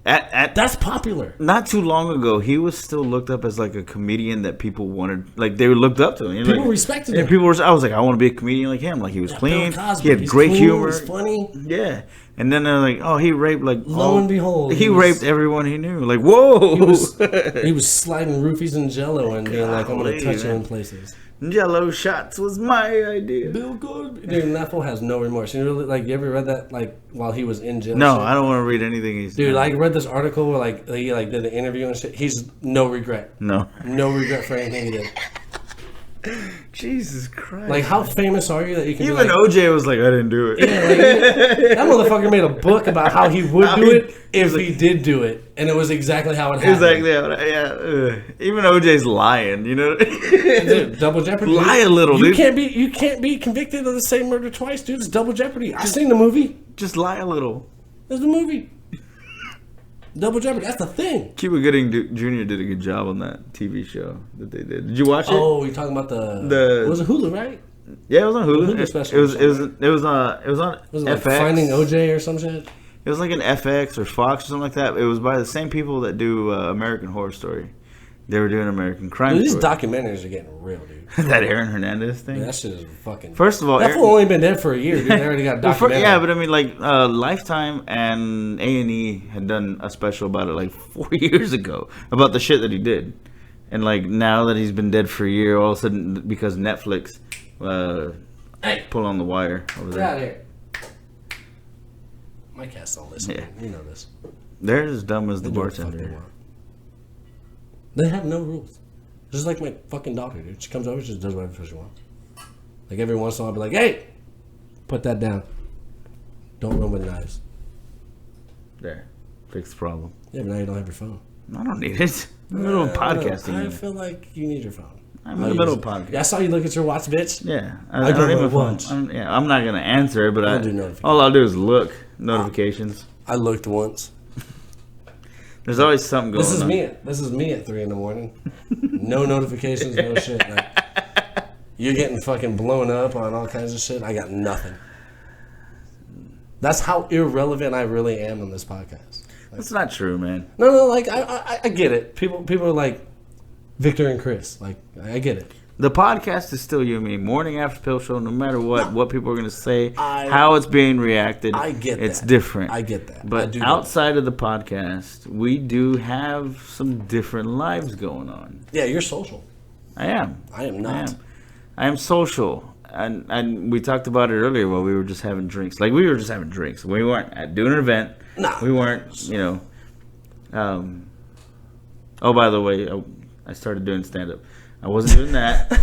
at That's popular. not too long ago, he was still looked up as like a comedian that people wanted, like they looked up to him. People respected and him. people were. I was like, I want to be a comedian like him. Like, he was clean, Bill Cosby, he had he's great clean, humor, he's funny. yeah. And then they're like, oh, he raped like. Lo and behold, he he was- raped everyone he knew. Like, whoa, He was sliding roofies and jello and being like, "I'm gonna Golly, touch you man. in places." Jello shots was my idea. Bill Cosby, dude, and that fool has no remorse. You really like? You ever read that like while he was in jail? No, shit? I don't want to read anything he's Dude, done. I read this article where like he like did an interview and shit. He's no regret, No. no regret for anything he did. Jesus Christ. Like, how famous are you that you can? Even be like, OJ was like, I didn't do it. Yeah, like, that motherfucker made a book about how he would How do he- it if he did do it, and it was exactly how it happened. Exactly. Yeah. Even OJ's lying, you know? Dude, double jeopardy. Lie a little, you dude. You can't be convicted of the same murder twice, dude. It's double jeopardy. I've seen the movie. Just lie a little. There's the movie. Double jeopardy. That's the thing. Cuba Gooding Jr. did a good job on that TV show that they did. Did you watch it? Oh, you're talking about The- it was a Hulu, right? Yeah, it was on Hulu. Hulu special It was or on Was it like FX. Finding OJ or some shit? It was like an FX or Fox or something like that. It was by the same people that do American Horror Story. They were doing American Crime Dude, these Story. documentaries are getting real, dude. That Aaron Hernandez thing. Dude, that shit is fucking. First of all, that fool only been dead for a year, dude. They already got a Well, documentary. yeah, but I mean, like, Lifetime and A&E had done a special about it like 4 years ago about the shit that he did, and like now that he's been dead for a year, all of a sudden because Netflix Hey, pull on the wire over get out of there. here. My cats don't listen. Yeah. You know this. They're as dumb as the They do what the fuck they bartender. want. They have no rules. Just like my fucking daughter, dude. She comes over, she just does whatever she wants. Like every once in a while, I'll be like, hey, put that down. Don't run with knives. There. Fix the problem. Yeah, but now you don't have your phone. I don't need it. I'm in the middle of podcasting. I feel like you need your phone. I'm in the middle of podcasting. Yeah, I saw you look at your watch, bitch. Yeah. I don't go even to watch. I'm not going to answer it, but I'll do notifications. all I'll do is look. Notifications. I looked once. There's always something going on. This is me at 3 a.m. No notifications, no shit. Like, you're getting fucking blown up on all kinds of shit. I got nothing. That's how irrelevant I really am on this podcast. That's not true, man. No, like I get it. People are like Victor and Chris. Like I get it. The podcast is still you and me. Morning After Pill Show, no matter what people are going to say, how it's being reacted, I get it's that. different. I get that. But outside of the podcast, we do have some different lives going on. Yeah, you're social. I am. I am not. I am social. And we talked about it earlier while we were just having drinks. Like, we were just having drinks. We weren't doing an event. Nah. We weren't, oh, by the way, I started doing stand-up. I wasn't doing that.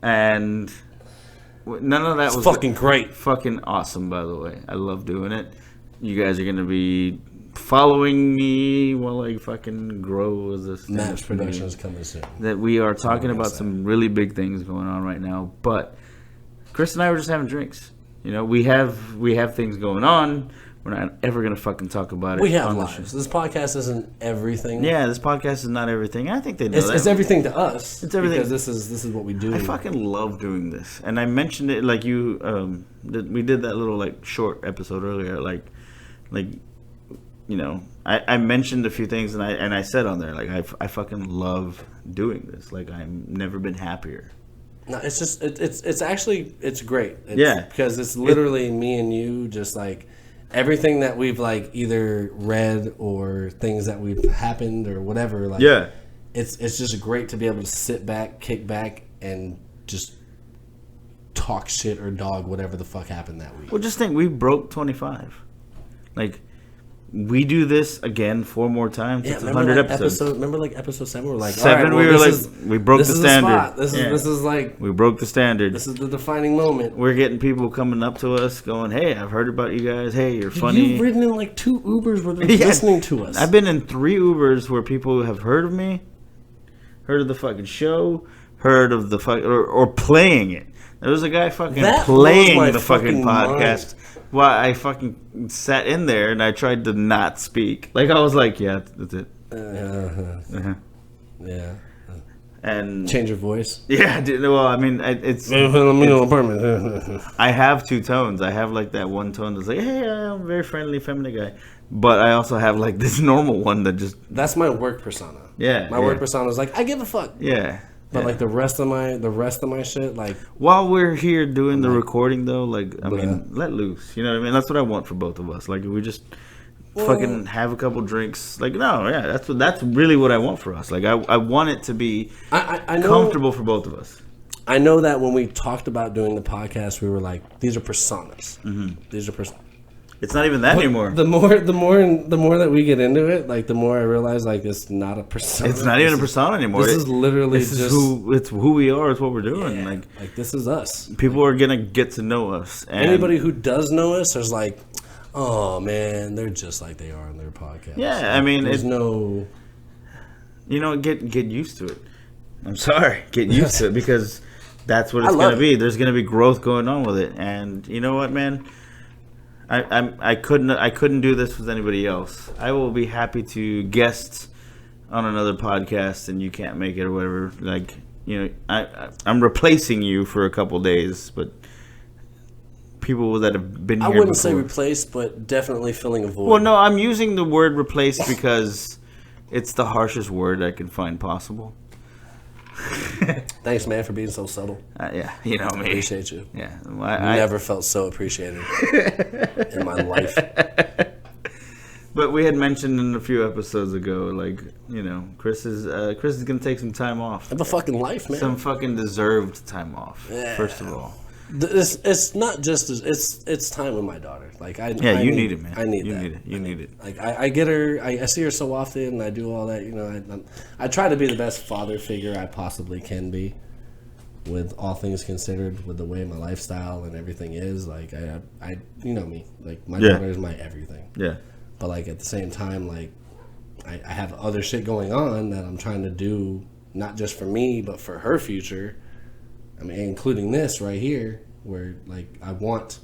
And none of that was fucking great. Fucking awesome, by the way. I love doing it. You guys are going to be following me while I fucking grow as a stand-up Maps production is coming soon. That we are talking about some really big things going on right now. But Chris and I were just having drinks. You know, we have things going on. We're not ever going to fucking talk about it. We have lives. This podcast isn't everything. Yeah, this podcast is not everything. I think they know that. It's everything to us. It's everything. Because this is what we do. I fucking love doing this. And I mentioned it like you, we did that little like short episode earlier. Like, you know, I mentioned a few things and I said on there, like, I fucking love doing this. Like, I've never been happier. No, it's just, it's actually, it's great. Yeah. Because it's literally me and you just like, everything that we've like either read or things that we've happened or whatever. Like, yeah. It's just great to be able to sit back, kick back, and just talk shit or dog whatever the fuck happened that week. Well, just think, we broke 25. Like, we do this again 4 more times. Yeah, it's 100 episodes. Remember like episode 7? We're like, 7, all right, we were like, we broke the standard. This is like, we broke the standard. This is the defining moment. We're getting people coming up to us going, hey, I've heard about you guys. Hey, you're funny. You've ridden in like 2 Ubers where they're listening to us. I've been in 3 Ubers where people have heard of me, heard of the fucking show, heard of the fuck, or playing it. There was a guy fucking playing the fucking podcast. While I fucking sat in there and I tried to not speak. Like, I was like, yeah, that's it. Yeah. And change your voice. Yeah, well, I mean, it's. I have 2 tones. I have like that one tone that's like, hey, I'm a very friendly, feminine guy. But I also have like this normal one that just. That's my work persona. Yeah. My work persona is like, I give a fuck. Yeah. But like the rest of my shit, like, while we're here doing the recording though, like, I mean, let loose. You know what I mean? That's what I want for both of us. Like, we just fucking have a couple drinks. Like, no, yeah, that's really what I want for us. Like, I want it to be I know, comfortable for both of us. I know that when we talked about doing the podcast, we were like, these are personas. Mm-hmm. These are personas. It's not even that anymore. The more that we get into it, like the more I realize, like, it's not a persona. It's not even a persona anymore. This is literally just it's who we are. It's what we're doing. Yeah, like this is us. People are gonna get to know us. And anybody who does know us is like, oh man, they're just like they are on their podcast. Yeah, like, I mean, there's no. You know, get used to it. I'm sorry, get used to it because that's what it's gonna be. There's gonna be growth going on with it, and you know what, man. I couldn't do this with anybody else. I will be happy to guest on another podcast and you can't make it or whatever. Like, you know, I'm replacing you for a couple days, but people that have been here I wouldn't before. say replaced, but definitely filling a void. Well, no, I'm using the word replaced because it's the harshest word I can find possible. Thanks, man, for being so subtle. Yeah, you know me. I appreciate you. Yeah, I never felt so appreciated in my life. But we had mentioned in a few episodes ago, like, you know, Chris is gonna take some time off. I have a fucking life, man. Some fucking deserved time off. Yeah. First of all, It's not just it's time with my daughter. Like I you need it, man. I need you that. need it. You need it. Like I get her. I see her so often. And I do all that. You know, I try to be the best father figure I possibly can be. With all things considered, with the way my lifestyle and everything is, like I you know me, like my daughter is my everything. Yeah. But like at the same time, like I have other shit going on that I'm trying to do, not just for me, but for her future. I mean, including this right here, where like I want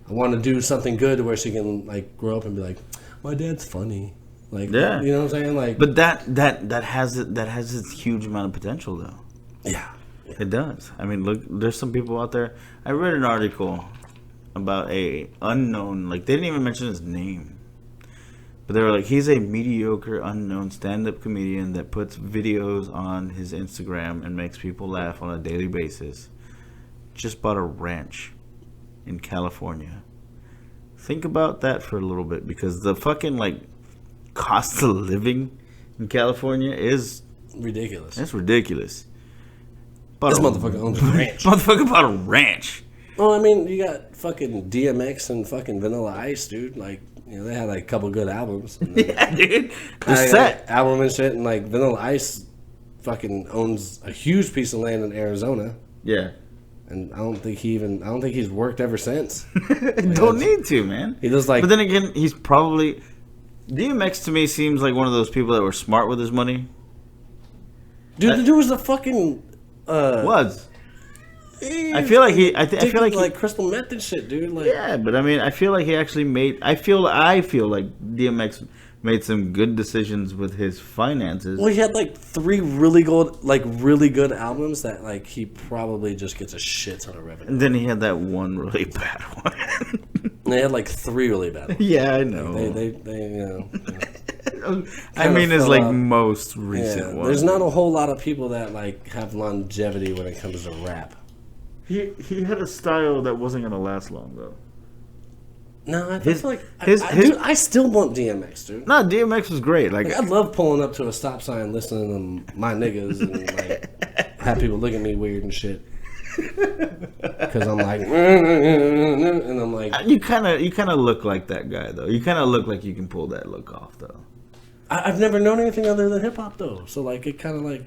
to do something good where she can like grow up and be like, my dad's funny. Like, yeah, you know what I'm saying? Like, but that has its huge amount of potential though. Yeah. It does. I mean, look, there's some people out there. I read an article about a unknown, like they didn't even mention his name, but they were like, he's a mediocre, unknown stand-up comedian that puts videos on his Instagram and makes people laugh on a daily basis. Just bought a ranch in California. Think about that for a little bit, because the fucking like cost of living in California is ridiculous. It's ridiculous. This motherfucker owns a ranch. Motherfucker bought a ranch. Well, I mean, you got fucking DMX and fucking Vanilla Ice, dude. Like, you know, they had like a couple good albums. Yeah, dude. The set album and shit, and like Vanilla Ice fucking owns a huge piece of land in Arizona. Yeah. And I don't think he's worked ever since. Don't need to, man. He does like. But then again, he's probably DMX to me seems like one of those people that were smart with his money. Dude, the dude was a fucking. Was. I feel like I feel like crystal meth and shit, dude. Like, yeah, but I mean, I feel like he actually made. I feel like DMX made some good decisions with his finances. Well, he had like 3 really good albums that like he probably just gets a shit ton of revenue. And then he had that one really bad one. And they had like 3 really bad ones. Yeah, I know. They you know. I mean, it's like most recent one. There's not a whole lot of people that like have longevity when it comes to rap. He had a style that wasn't gonna last long though. No, I feel like dude, I still want DMX, dude. No, DMX was great. Like I love pulling up to a stop sign, listening to my niggas, and like have people look at me weird and shit. Because I'm like, and I'm like, you kind of look like that guy though. You kind of look like you can pull that look off though. I've never known anything other than hip hop though, so like it kind of like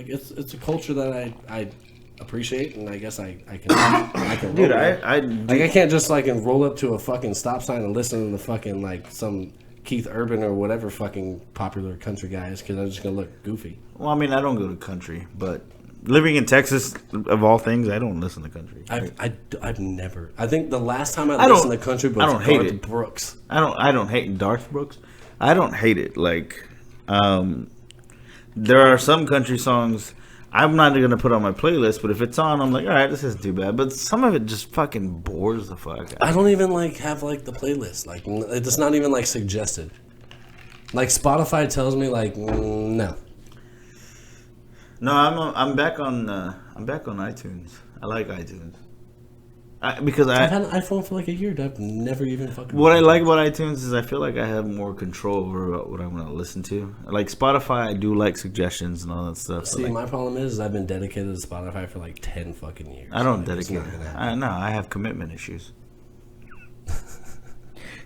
it's a culture that I appreciate, and I guess I can. Dude, I can't just like roll up to a fucking stop sign and listen to the fucking like some Keith Urban or whatever fucking popular country guy is, because I'm just gonna look goofy. Well, I mean, I don't go to country, but living in Texas, of all things, I don't listen to country. I've never. I think the last time I listened to country was Garth Brooks. I don't hate Garth Brooks. I don't hate it. Like, there are some country songs I'm not going to put on my playlist, but if it's on, I'm like, all right, this isn't too bad. But some of it just fucking bores the fuck out. I don't even like have like the playlist. Like, it's not even like suggested. Like Spotify tells me like no. No, I'm back on iTunes. I like iTunes. Because I've had an iPhone for like a year. I've never even fucking. What I like about iTunes is I feel like I have more control over what I'm going to listen to. Like Spotify, I do like suggestions and all that stuff. See, my problem is I've been dedicated to Spotify for like 10 fucking years. I don't dedicate. I have commitment issues.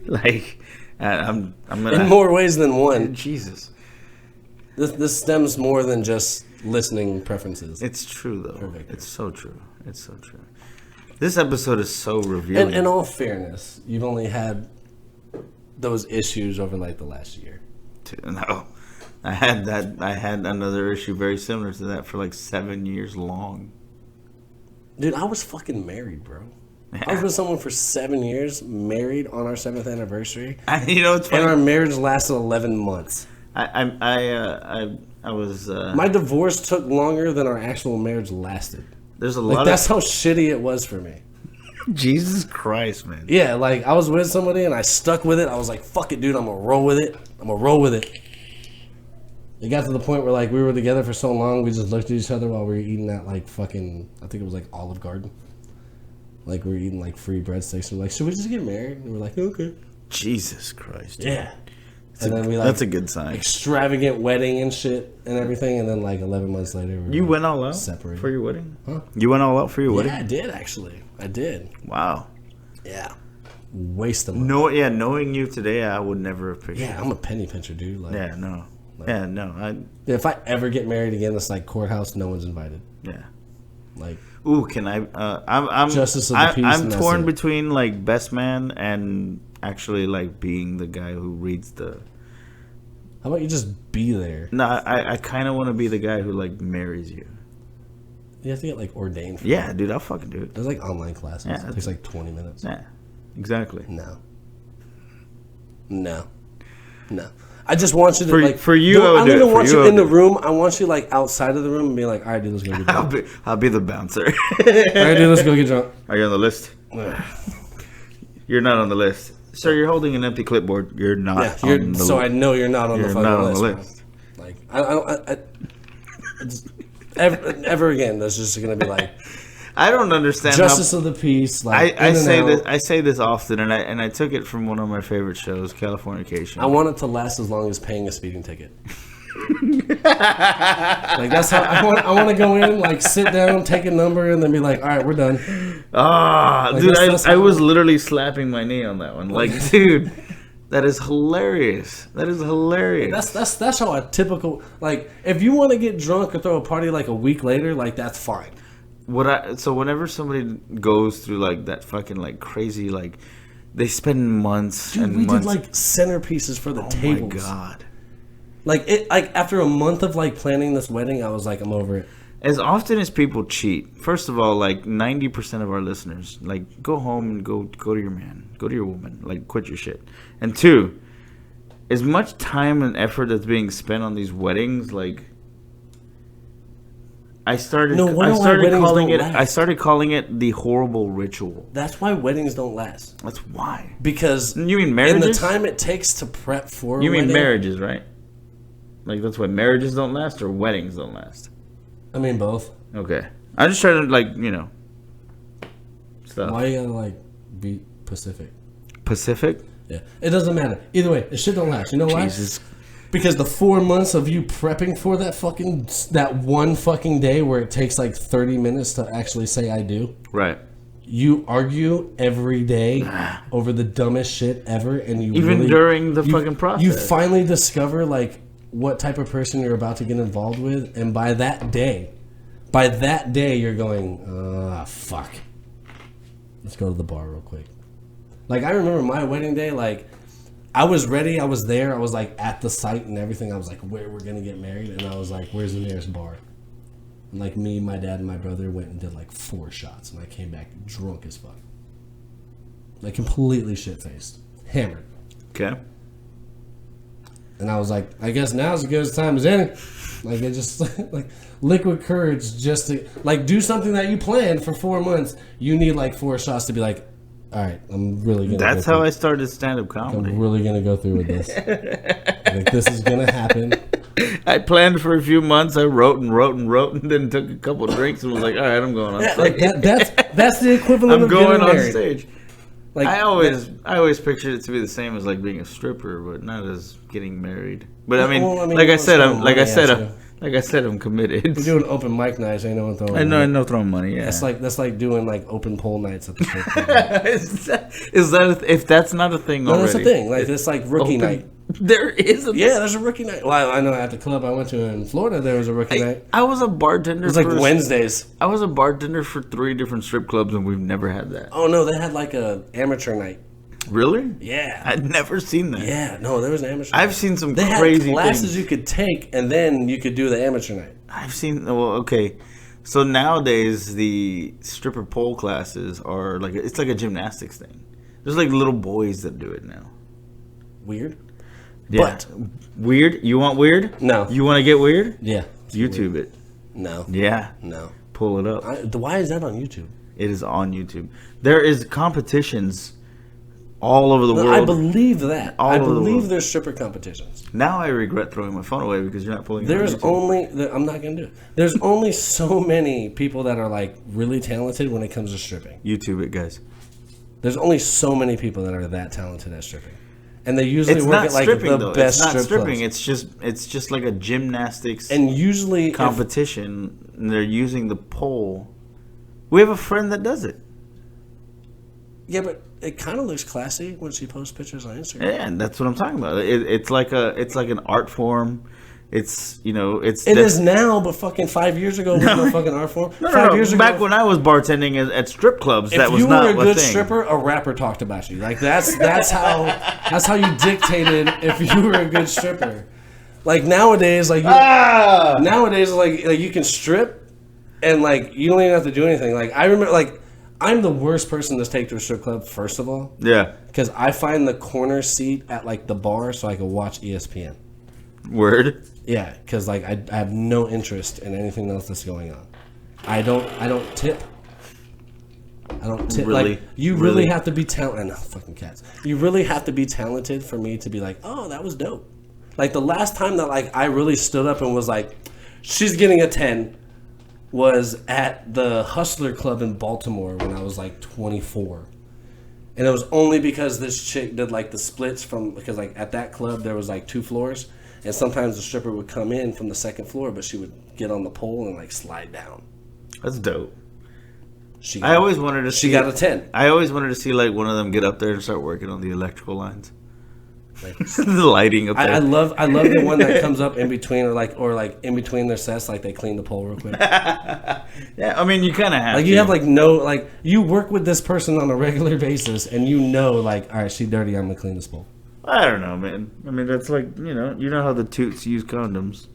Like, I'm in more ways than one. Jesus. This stems more than just listening preferences. It's true though. Perfect. It's so true. It's so true. This episode is so revealing. And in all fairness, you've only had those issues over like the last year. No, I had another issue very similar to that for like 7 years long. Dude, I was fucking married, bro. Yeah. I was with someone for 7 years, married on our 7th anniversary. You know, it's funny. And our marriage lasted 11 months. I was. My divorce took longer than our actual marriage lasted. There's a lot. That's how shitty it was for me. Jesus Christ, man. Yeah, like I was with somebody and I stuck with it. I was like, "Fuck it, dude. I'm gonna roll with it. It got to the point where like we were together for so long, we just looked at each other while we were eating that like fucking. I think it was like Olive Garden. Like we were eating like free breadsticks. We're like, should we just get married? And we're like, okay. Jesus Christ. Dude. Yeah. and then we like that's a good sign. extravagant wedding and shit and everything, and then like 11 months later, You went all out separated. for your wedding? Huh? You went all out for your wedding? Yeah, I did actually. I did. Wow. Yeah. Waste of money. No, yeah. Knowing you today, I would never have picked. Yeah, I'm a penny pincher, dude. Like, Yeah, no. Like- Yeah, no. if I ever get married again, it's like courthouse. No one's invited. Yeah. Like, Ooh, can I? I'm Justice of the peace, I'm and that's torn it. between like best man and actually like being the guy who reads the. how about you just be there? No, I kind of want to be the guy who like marries you. You have to get like ordained. For Yeah, that. dude, I'll fucking do it. There's like online classes. Yeah. It takes like 20 minutes. Yeah, exactly. No. No. No. I just want you to For- like for you, I would I'm do it. gonna For want you, you I would in the do it. room. I want you like outside of the room and be like, all right, dude, let's go get drunk. I'll be the bouncer. All right, dude, let's go get drunk. Are you on the list? You're not on the list, sir. You're holding an empty clipboard. You're not. Yeah, on the so I know you're not on the You're fucking not on list. the bro. list. Like, I it's, ever again, that's just gonna be like I don't understand justice of the peace. Like, I in and say out. this. I say this often, and I took it from one of my favorite shows, Californication. I want it to last as long as paying a speeding ticket. Like that's how I want to go in, like sit down, take a number, and then be like, all right, we're done. Like, Dude, that's I how- was literally slapping my knee on that one. Like, dude, that is hilarious. That is hilarious. That's how a typical like if you want to get drunk or throw a party like a week later, like that's fine. So whenever somebody goes through like that fucking like crazy like, they spend months Dude, and we months. did like centerpieces for the oh tables. my god. Like it, like after a month of like planning this wedding, I was like, I'm over it. As often as people cheat, first of all, like 90% of our listeners, like go home and go to your man, go to your woman, like quit your shit. And two, as much time and effort that's being spent on these weddings, like I started No wonder why weddings calling don't it last. I started calling it the horrible ritual. That's why weddings don't last. That's why. Because You mean in marriages? the time it takes to prep for a You mean wedding, marriages, right? Like that's why marriages don't last or weddings don't last. I mean both. Okay. I'm just trying to like, stuff. Why you gotta like be Pacific? Pacific? Yeah, it doesn't matter. Either way, it shit don't last. You know why? Jesus. Because the 4 months of you prepping for that one fucking day where it takes like 30 minutes to actually say I do. Right. You argue every day over the dumbest shit ever, and you Even really- during the you- fucking process. You finally discover like what type of person you're about to get involved with, and by that day, you're going, fuck. Let's go to the bar real quick. Like I remember my wedding day, like I was ready, I was there, I was like at the site and everything. I was like, where we're gonna get married, and I was like, where's the nearest bar? And like me, my dad, and my brother went and did like 4 shots, and I came back drunk as fuck, like completely shit faced, hammered. Okay. And I was like, I guess now's as good a time as any. Like it just like liquid courage just to like do something that you planned for 4 months. You need like 4 shots to be like, all right, I'm really gonna. That's go how through. I started stand-up comedy. I'm really gonna go through with this. Like this is gonna happen. I planned for a few months. I wrote, and then took a couple drinks and was like, all right, I'm going on Yeah, stage. like that's the equivalent I'm of going getting on married. stage. Like I always pictured it to be the same as like being a stripper, but not as getting married. But I mean, Well, I mean, like I let's said, throw I'm money at you. I'm committed. we're doing open mic nights. Ain't no one throwing. I money. know throwing money. Yeah. That's like doing like open pole nights at the strip club. is that if that's not a thing No, already? that's a thing. Like it's like rookie Open- night. There is a Yeah, there's a rookie night. Well, I know at the club I went to in Florida, there was a rookie night. I was a bartender. It was like for, Wednesdays. I was a bartender for 3 different strip clubs, and we've never had that. Oh no, they had like a amateur night. Really? Yeah. I'd never seen that. Yeah, no, there was an amateur. I've seen some They had crazy classes things. you could take, and then you could do the amateur night. I've seen. Well, okay. So nowadays the stripper pole classes are like it's like a gymnastics thing. There's like little boys that do it now. Weird. Yeah. Weird? You want weird? No. You want to get weird? Yeah. YouTube it. No. Yeah. No. Pull it up. Why is that on YouTube? It is on YouTube. There is competitions all over the world. I believe that. All I over the believe world. there's stripper competitions. Now I regret throwing my phone away because you're not pulling it There's on YouTube. only I'm not gonna do it. There's only so many people that are like really talented when it comes to stripping. YouTube it, guys. There's only so many people that are that talented at stripping. and they usually It's work not at like stripping the though. best It's not strip stripping. clubs. It's just like a gymnastics And usually, competition. And they're using the pole. We have a friend that does it. yeah, but it kind of looks classy when she posts pictures on Instagram. Yeah, and that's what I'm talking about. It's like an art form. It's It is now, but fucking 5 years ago was no fucking art form. No, 5 no. years ago, Back when I was bartending at strip clubs, if that was you not were a good thing. stripper, a rapper talked about you. Like that's how you dictated if you were a good stripper. Like nowadays, like nowadays, like you can strip, and like you don't even have to do anything. Like I remember, like I'm the worst person to take to a strip club. First of all, Yeah. because I find the corner seat at like the bar so I can watch ESPN. Word. Yeah, because like I have no interest in anything else that's going on. I don't tip. I don't tip. Really? Like you really have to be talented. No, fucking cats. You really have to be talented for me to be like, oh, that was dope. Like the last time that like I really stood up and was like, she's getting a 10, was at the Hustler Club in Baltimore when I was like 24. And it was only because this chick did like the splits because like at that club there was like 2 floors. And sometimes the stripper would come in from the second floor, but she would get on the pole and like slide down. That's dope. She I always wanted to see. She got a 10. I always wanted to see like one of them get up there and start working on the electrical lines. Like, The lighting up there. I love the one that comes up in between or in between their sets, like they clean the pole real quick. Yeah, I mean you kind of have. Like you have like no like you work with this person on a regular basis, and you know like, all right, she's dirty, I'm gonna clean this pole. I don't know, man. I mean that's like you know how the toots use condoms.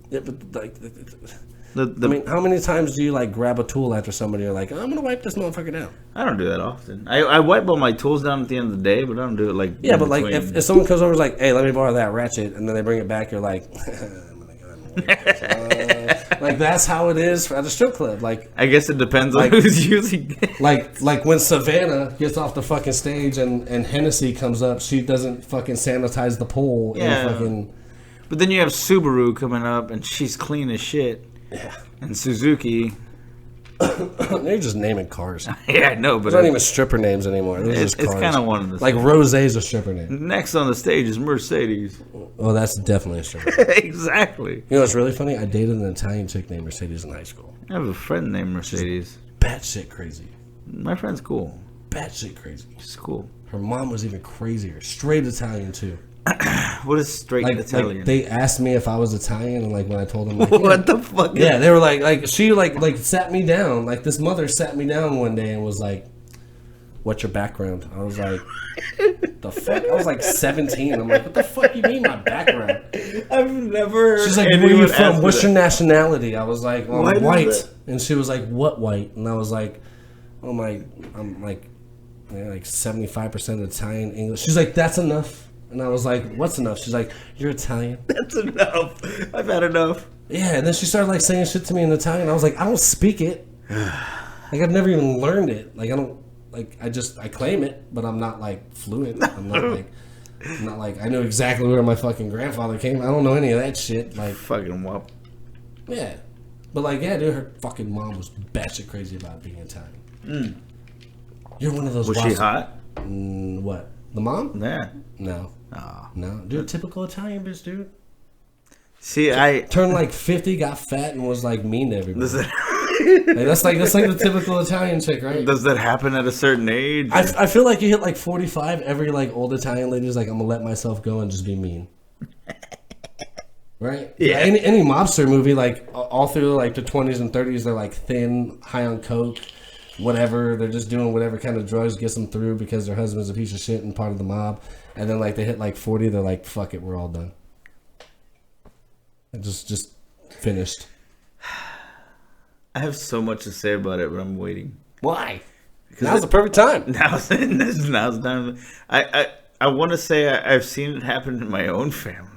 Yeah, but like, The I mean, how many times do you like grab a tool after somebody? You're like, I'm gonna wipe this motherfucker down. I don't do that often. I wipe all my tools down at the end of the day, but I don't do it like Yeah, in but like between. if someone comes over and is like, hey, let me borrow that ratchet, and then they bring it back, you're like, I'm gonna go and wipe this. Like that's how it is at a strip club. Like I guess it depends on like- who's using it. like when Savannah gets off the fucking stage and Hennessy comes up, she doesn't fucking sanitize the pole. Yeah. And fucking But then you have Subaru coming up, and she's clean as shit. yeah. And Suzuki. They're just naming cars. Yeah, I know, but They're not even stripper names anymore. They're it's just cars. kind of one of the Like Rosé's a stripper name. Next on the stage is Mercedes. Oh, that's definitely a stripper. Exactly. You know what's really funny? I dated an Italian chick named Mercedes in high school. I have a friend named Mercedes. Batshit crazy. My friend's cool. Batshit crazy. She's cool. Her mom was even crazier. Straight Italian too. What is straight Like Italian? they asked me if I was Italian, and like when I told them, like, What the fuck? yeah, they were like she like sat me down. Like this mother sat me down one day and was like, "What's your background?" I was like, "The fuck?" I was like 17. I'm like, "What the fuck you mean my background?" I've never heard She's like, "Where are you anyone ask from? me What's that. your nationality?" I was like, well, Why "I'm does white," that- and she was like, "What white?" And I was like, "Oh my, I'm like 75% Italian, English." She's like, "That's enough." And I was like, "What's enough?" She's like, "You're Italian." That's enough. I've had enough. Yeah, and then she started like saying shit to me in Italian. I was like, I don't speak it. Like I've never even learned it. Like I don't like I claim it, but I'm not like fluent. I'm not like I know exactly where my fucking grandfather came. I don't know any of that shit. Like Fucking wop. yeah. But like yeah, dude, her fucking mom was batshit crazy about being Italian. You're one of those Was she hot? What? The mom? Yeah. No. Oh. No. Dude, typical Italian bitch, dude. See, I. Turned like 50, got fat, and was like mean to everybody. Does that, Like, that's like the typical Italian chick, right? does that happen at a certain age? I feel like you hit like 45, every like old Italian lady's like, I'm gonna let myself go and just be mean. Right? Yeah. Any mobster movie, like all through like the 20s and 30s, they're like thin, high on coke, whatever. They're just doing whatever kind of drugs gets them through because their husband's a piece of shit and part of the mob. And then like they hit like 40, they're like, fuck it, we're all done. And just finished. I have so much to say about it, but I'm waiting. Why? Now's the perfect time. Now's the time. I want to say I've seen it happen in my own family.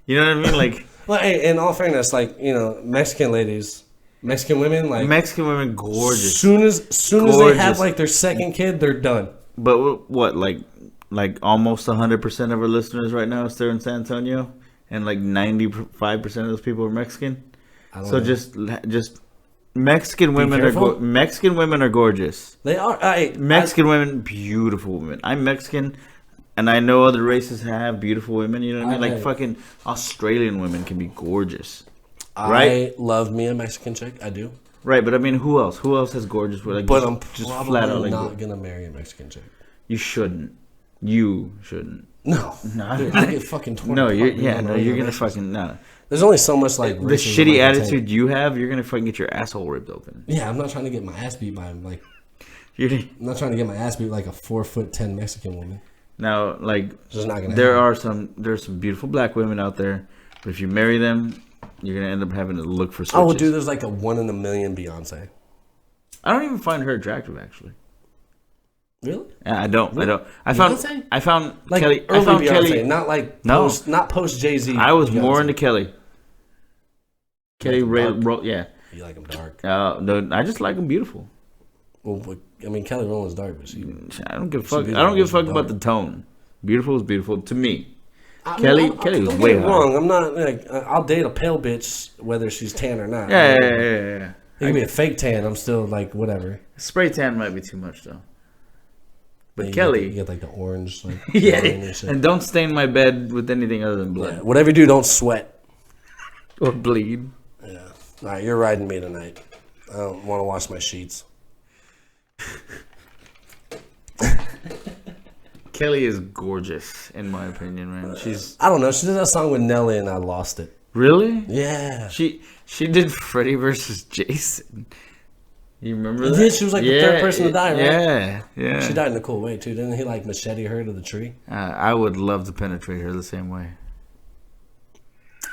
You know what I mean? Like, Well, hey, in all fairness, like, you know, Mexican ladies, Mexican women, like, Mexican women, gorgeous. soon as they have Gorgeous. like their second kid, they're done. But what, like almost 100% of our listeners right now is there in San Antonio, and like 95% of those people are Mexican. I don't So know. just Mexican women are careful. Mexican women are gorgeous. They are. Mexican women, beautiful women. I'm Mexican. And I know other races have beautiful women. You know what I mean? Like Right. fucking Australian women can be gorgeous. I Right? love me a Mexican chick. I do. Right, but I mean, who else? Who else has gorgeous women? Like, But I'm just probably flat out like not gonna marry a Mexican chick. you shouldn't. You shouldn't. No, No. dude, I get fucking torn. No, you're apart, yeah, man, no, on you're other gonna races. fucking no. There's only so much like The racism I shitty can attitude take. you have, you're gonna fucking get your asshole ripped open. Yeah, I'm not trying to get my ass beat by like. You're, I'm not trying to get my ass beat like a 4'10" Mexican woman. now, like, It's just not gonna. there's happen. some beautiful black women out there, but if you marry them, you're gonna end up having to look for switches. Oh, dude, there's like a 1 in a million Beyonce. I don't even find her attractive, actually. Really? Yeah, I don't. Beyonce? I found Like Kelly. early I found Beyonce, Kelly. not like No. post, not post Jay-Z. I was more Beyonce. into Kelly. Kelly Like Ray dark? wrote, yeah. You like them dark? No, I just like them beautiful. Well, but, I mean, Kelly Rowland's dark, but she. I don't give a fuck. I beautiful, don't give a fuck she's about dark. the tone. Beautiful is beautiful to me. I Kelly mean, was don't way get me hotter. wrong. I'm not like I'll date a pale bitch whether she's tan or not. Yeah. It can be a fake tan. I'm still like whatever. Spray tan might be too much though. But You Kelly, get like the orange, like yeah, line and shit. and don't stain my bed with anything other than Yeah, blood whatever you do, don't sweat. or bleed. Yeah. All right, you're riding me tonight. I don't want to wash my sheets. Kelly is gorgeous, in my opinion, man. She's I don't know. She did that song with Nelly, and I lost it. really. Yeah. She did Freddy versus Jason. You remember that? Yeah, she was like the third person to die, right? Yeah, yeah. She died in a cool way too. Didn't he like machete her to the tree? I would love to penetrate her the same way.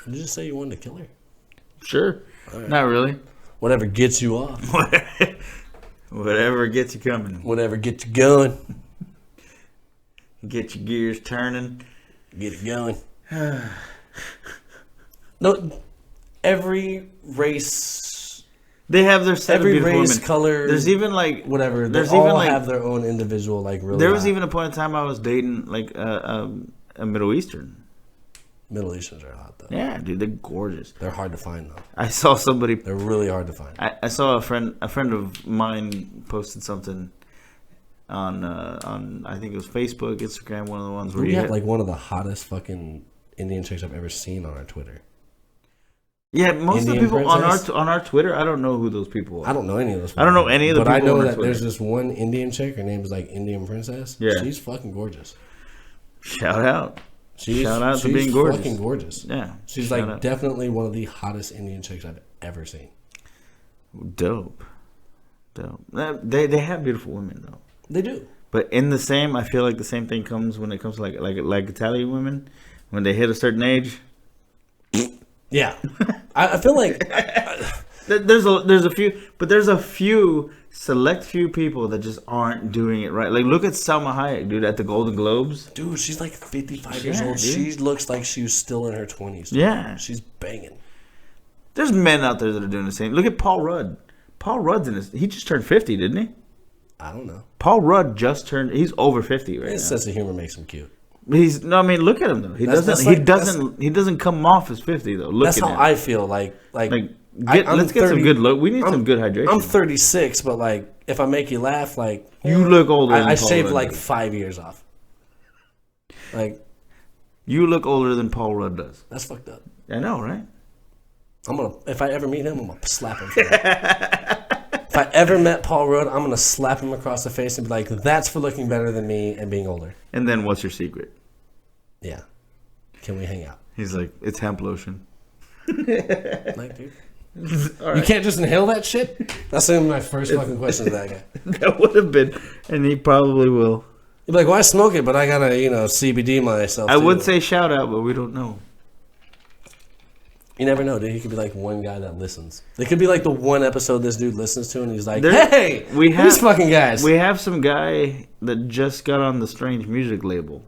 Did you just say you wanted to kill her? Sure. Not really. Whatever gets you off. Whatever gets you coming. Whatever gets you going. Get your gears turning. Get it going. No, every race, They have their set every of beautiful race, women. color, There's even like whatever. They There's all even like have their own individual like really. there was hot- even a point in time I was dating like a Middle Eastern. Middle Easterns are hot though. Yeah, dude, they're gorgeous. They're hard to find though. I saw somebody. They're really hard to find. I saw a friend of mine posted something on I think it was Facebook, Instagram, one of the ones where We you have had, like one of the hottest fucking Indian chicks I've ever seen on our Twitter. yeah, most of the Indian people princess? on our Twitter, I don't know who those people are. I don't know any of those. I don't know any of the but I people know on our that Twitter. there's this one Indian chick. Her name is like Indian Princess. Yeah. She's fucking gorgeous. Shout out. She's, Shout out to she's being gorgeous. Fucking gorgeous. Yeah. She's shout like out. definitely one of the hottest Indian chicks I've ever seen. Dope. They have beautiful women though. They do. But in the same, I feel like the same thing comes when it comes to like Italian women when they hit a certain age. Yeah. I feel like There's a few select few people that just aren't doing it right. Like look at Salma Hayek, dude, at the Golden Globes. dude, she's like 55 years Yeah, old. dude. She looks like she was still in her 20s. dude. Yeah. She's banging. There's men out there that are doing the same. Look at Paul Rudd. Paul Rudd's he just turned 50, didn't he? I don't know. Paul Rudd he's over 50 right His now. sense of humor makes him cute. Look at him though. He doesn't come off as 50 though. Look That's at how him. I feel. Like I'm Let's get some 30 good look. We need some good hydration. I'm 36, but like if I make you laugh, like You look older than I Paul shaved Rudd like does. 5 years off. Like You look older than Paul Rudd does. that's fucked up. I know, right? If I ever meet him, I'm gonna slap him. For that. If I ever met Paul Rudd, I'm gonna slap him across the face and be like, "That's for looking better than me and being older." And then what's your secret? Yeah. Can we hang out? He's like, it's hemp lotion. Like, dude. All You right. can't just inhale that shit? That's gonna be my first fucking question to that guy. That would have been, and he probably will. You'd be like, why smoke it? But I gotta, CBD myself. I too. would say shout out, but we don't know. You never know, dude. He could be like one guy that listens. It could be like the one episode this dude listens to, and he's like, There- "Hey, we have- these fucking guys." We have some guy that just got on the Strange Music label,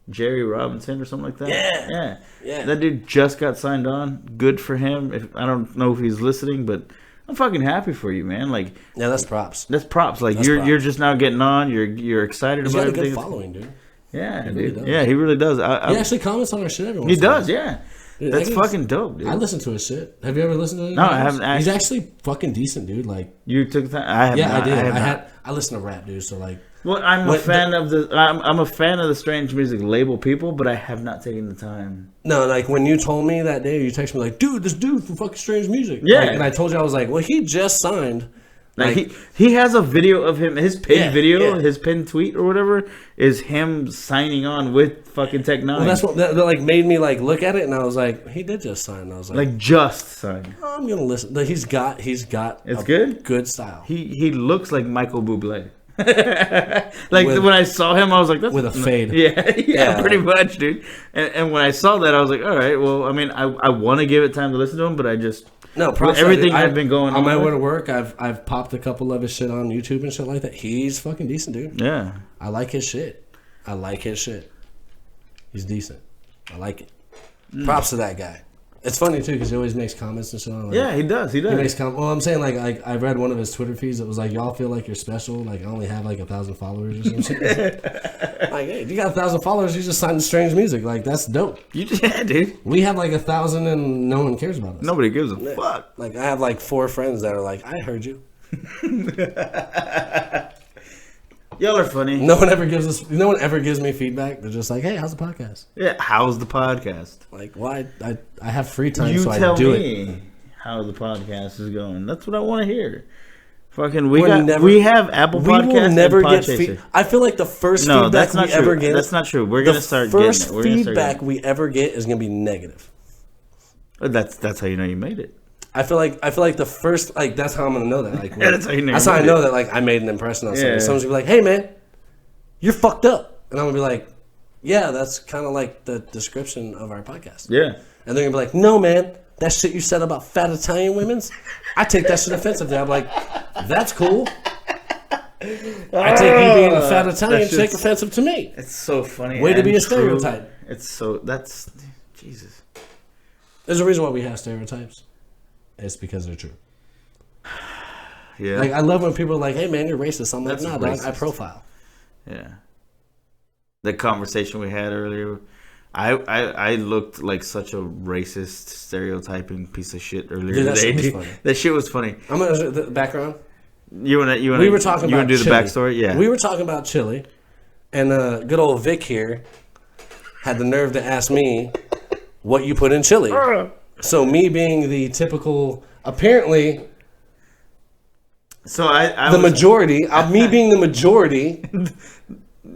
Jerry Robinson or something like that. Yeah. Yeah. That dude just got signed on. Good for him. I don't know if he's listening, but I'm fucking happy for you, man. Like Yeah, that's props. that's props. Like That's you're props. you're just now getting on. You're excited He's about got a good everything. following, dude. Yeah, He really dude. does. Yeah, he really does. He actually comments on our shit every once He in a while. does. Yeah. Dude, That's that guy's- fucking dope, dude. I listen to his shit. Have you ever listened to it? No, I haven't He's actually. actually fucking decent, dude. Like, You took that? I have yeah, not. I did. have not. I listen to rap, dude. So like, Well, I'm a fan of the Strange Music label people, but I have not taken the time. No, like when you told me that day, you texted me like, dude, this dude from fucking Strange Music. Yeah. Like, and I told you, I was like, well, he just signed. Like he has a video of him, his pinned video, yeah. his pinned tweet or whatever is him signing on with fucking Tech Nine. Well, that's what that like made me like look at it, and I was like, he did just sign. And I was like just sign. I'm gonna listen. Like, he's got it's good style. He looks like Michael Bublé. When I saw him, I was like, that's with a fade. Yeah, pretty much, dude. And when I saw that, I was like, all right, well, I mean, I want to give it time to listen to him, but I just everything I've been going on my way to work, I've popped a couple of his shit on YouTube and shit like that. He's fucking decent, dude. Yeah, I like his shit. He's decent. I like it. Props to that guy. It's funny too because he always makes comments and shit on. Like, yeah, he does. He makes well, I'm saying like I read one of his Twitter feeds that was like, y'all feel like you're special. Like I only have like 1,000 followers or something. Like, hey, if you got 1,000 followers, you just signed Strange Music. Like that's dope. Yeah, dude. We have like 1,000 and no one cares about us. Nobody gives a fuck. Like I have like 4 friends that are like, I heard you. Y'all are funny. No one ever gives me feedback. They're just like, hey, how's the podcast? Yeah, how's the podcast? Like, well, I have free time, you so tell I do me it. How the podcast is going. That's what I want to hear. Fucking, we have Apple Podcasts. We will never get feedback. I feel like the first feedback we ever get. That's not true. We're gonna start getting it. The first feedback we ever get is gonna be negative. That's how you know you made it. I feel like the first, like, that's how I'm gonna know that. Like, that's how you know. That's how I know that, like, I made an impression on someone. Yeah. Someone's gonna be like, "Hey, man, you're fucked up," and I'm gonna be like, "Yeah, that's kind of like the description of our podcast." Yeah. And they're gonna be like, "No, man, that shit you said about fat Italian women's, I take that shit offensively." I'm like, "That's cool. I take you being a fat Italian take offensive to me." It's so funny. Way to be a stereotype. That's Jesus. There's a reason why we have stereotypes. It's because they're true. Yeah. Like, I love when people are like, "Hey, man, you're racist." I'm like, "Nah, dog, I profile." Yeah. The conversation we had earlier, I looked like such a racist, stereotyping piece of shit earlier today. That shit was funny. I'm gonna the background. We were talking about do the backstory? Yeah. We were talking about chili, and good old Vic here had the nerve to ask me what you put in chili. So me being the typical, apparently, so I the majority, me being the majority.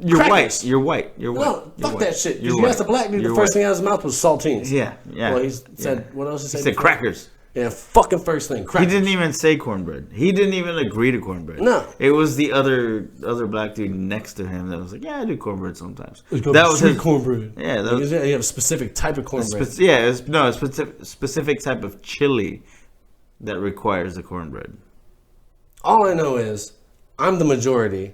You're white. You're white. No, fuck that shit. Because you asked the black dude, the first thing out of his mouth was saltines. Yeah. Well, he said, what else he said? He said crackers. Yeah, fucking first thing, crackers. He didn't even say cornbread. He didn't even agree to cornbread. No. It was the other black dude next to him that was like, yeah, I do cornbread sometimes. That was his cornbread. Yeah. You have a specific type of cornbread. A specific type of chili that requires the cornbread. All I know is I'm the majority.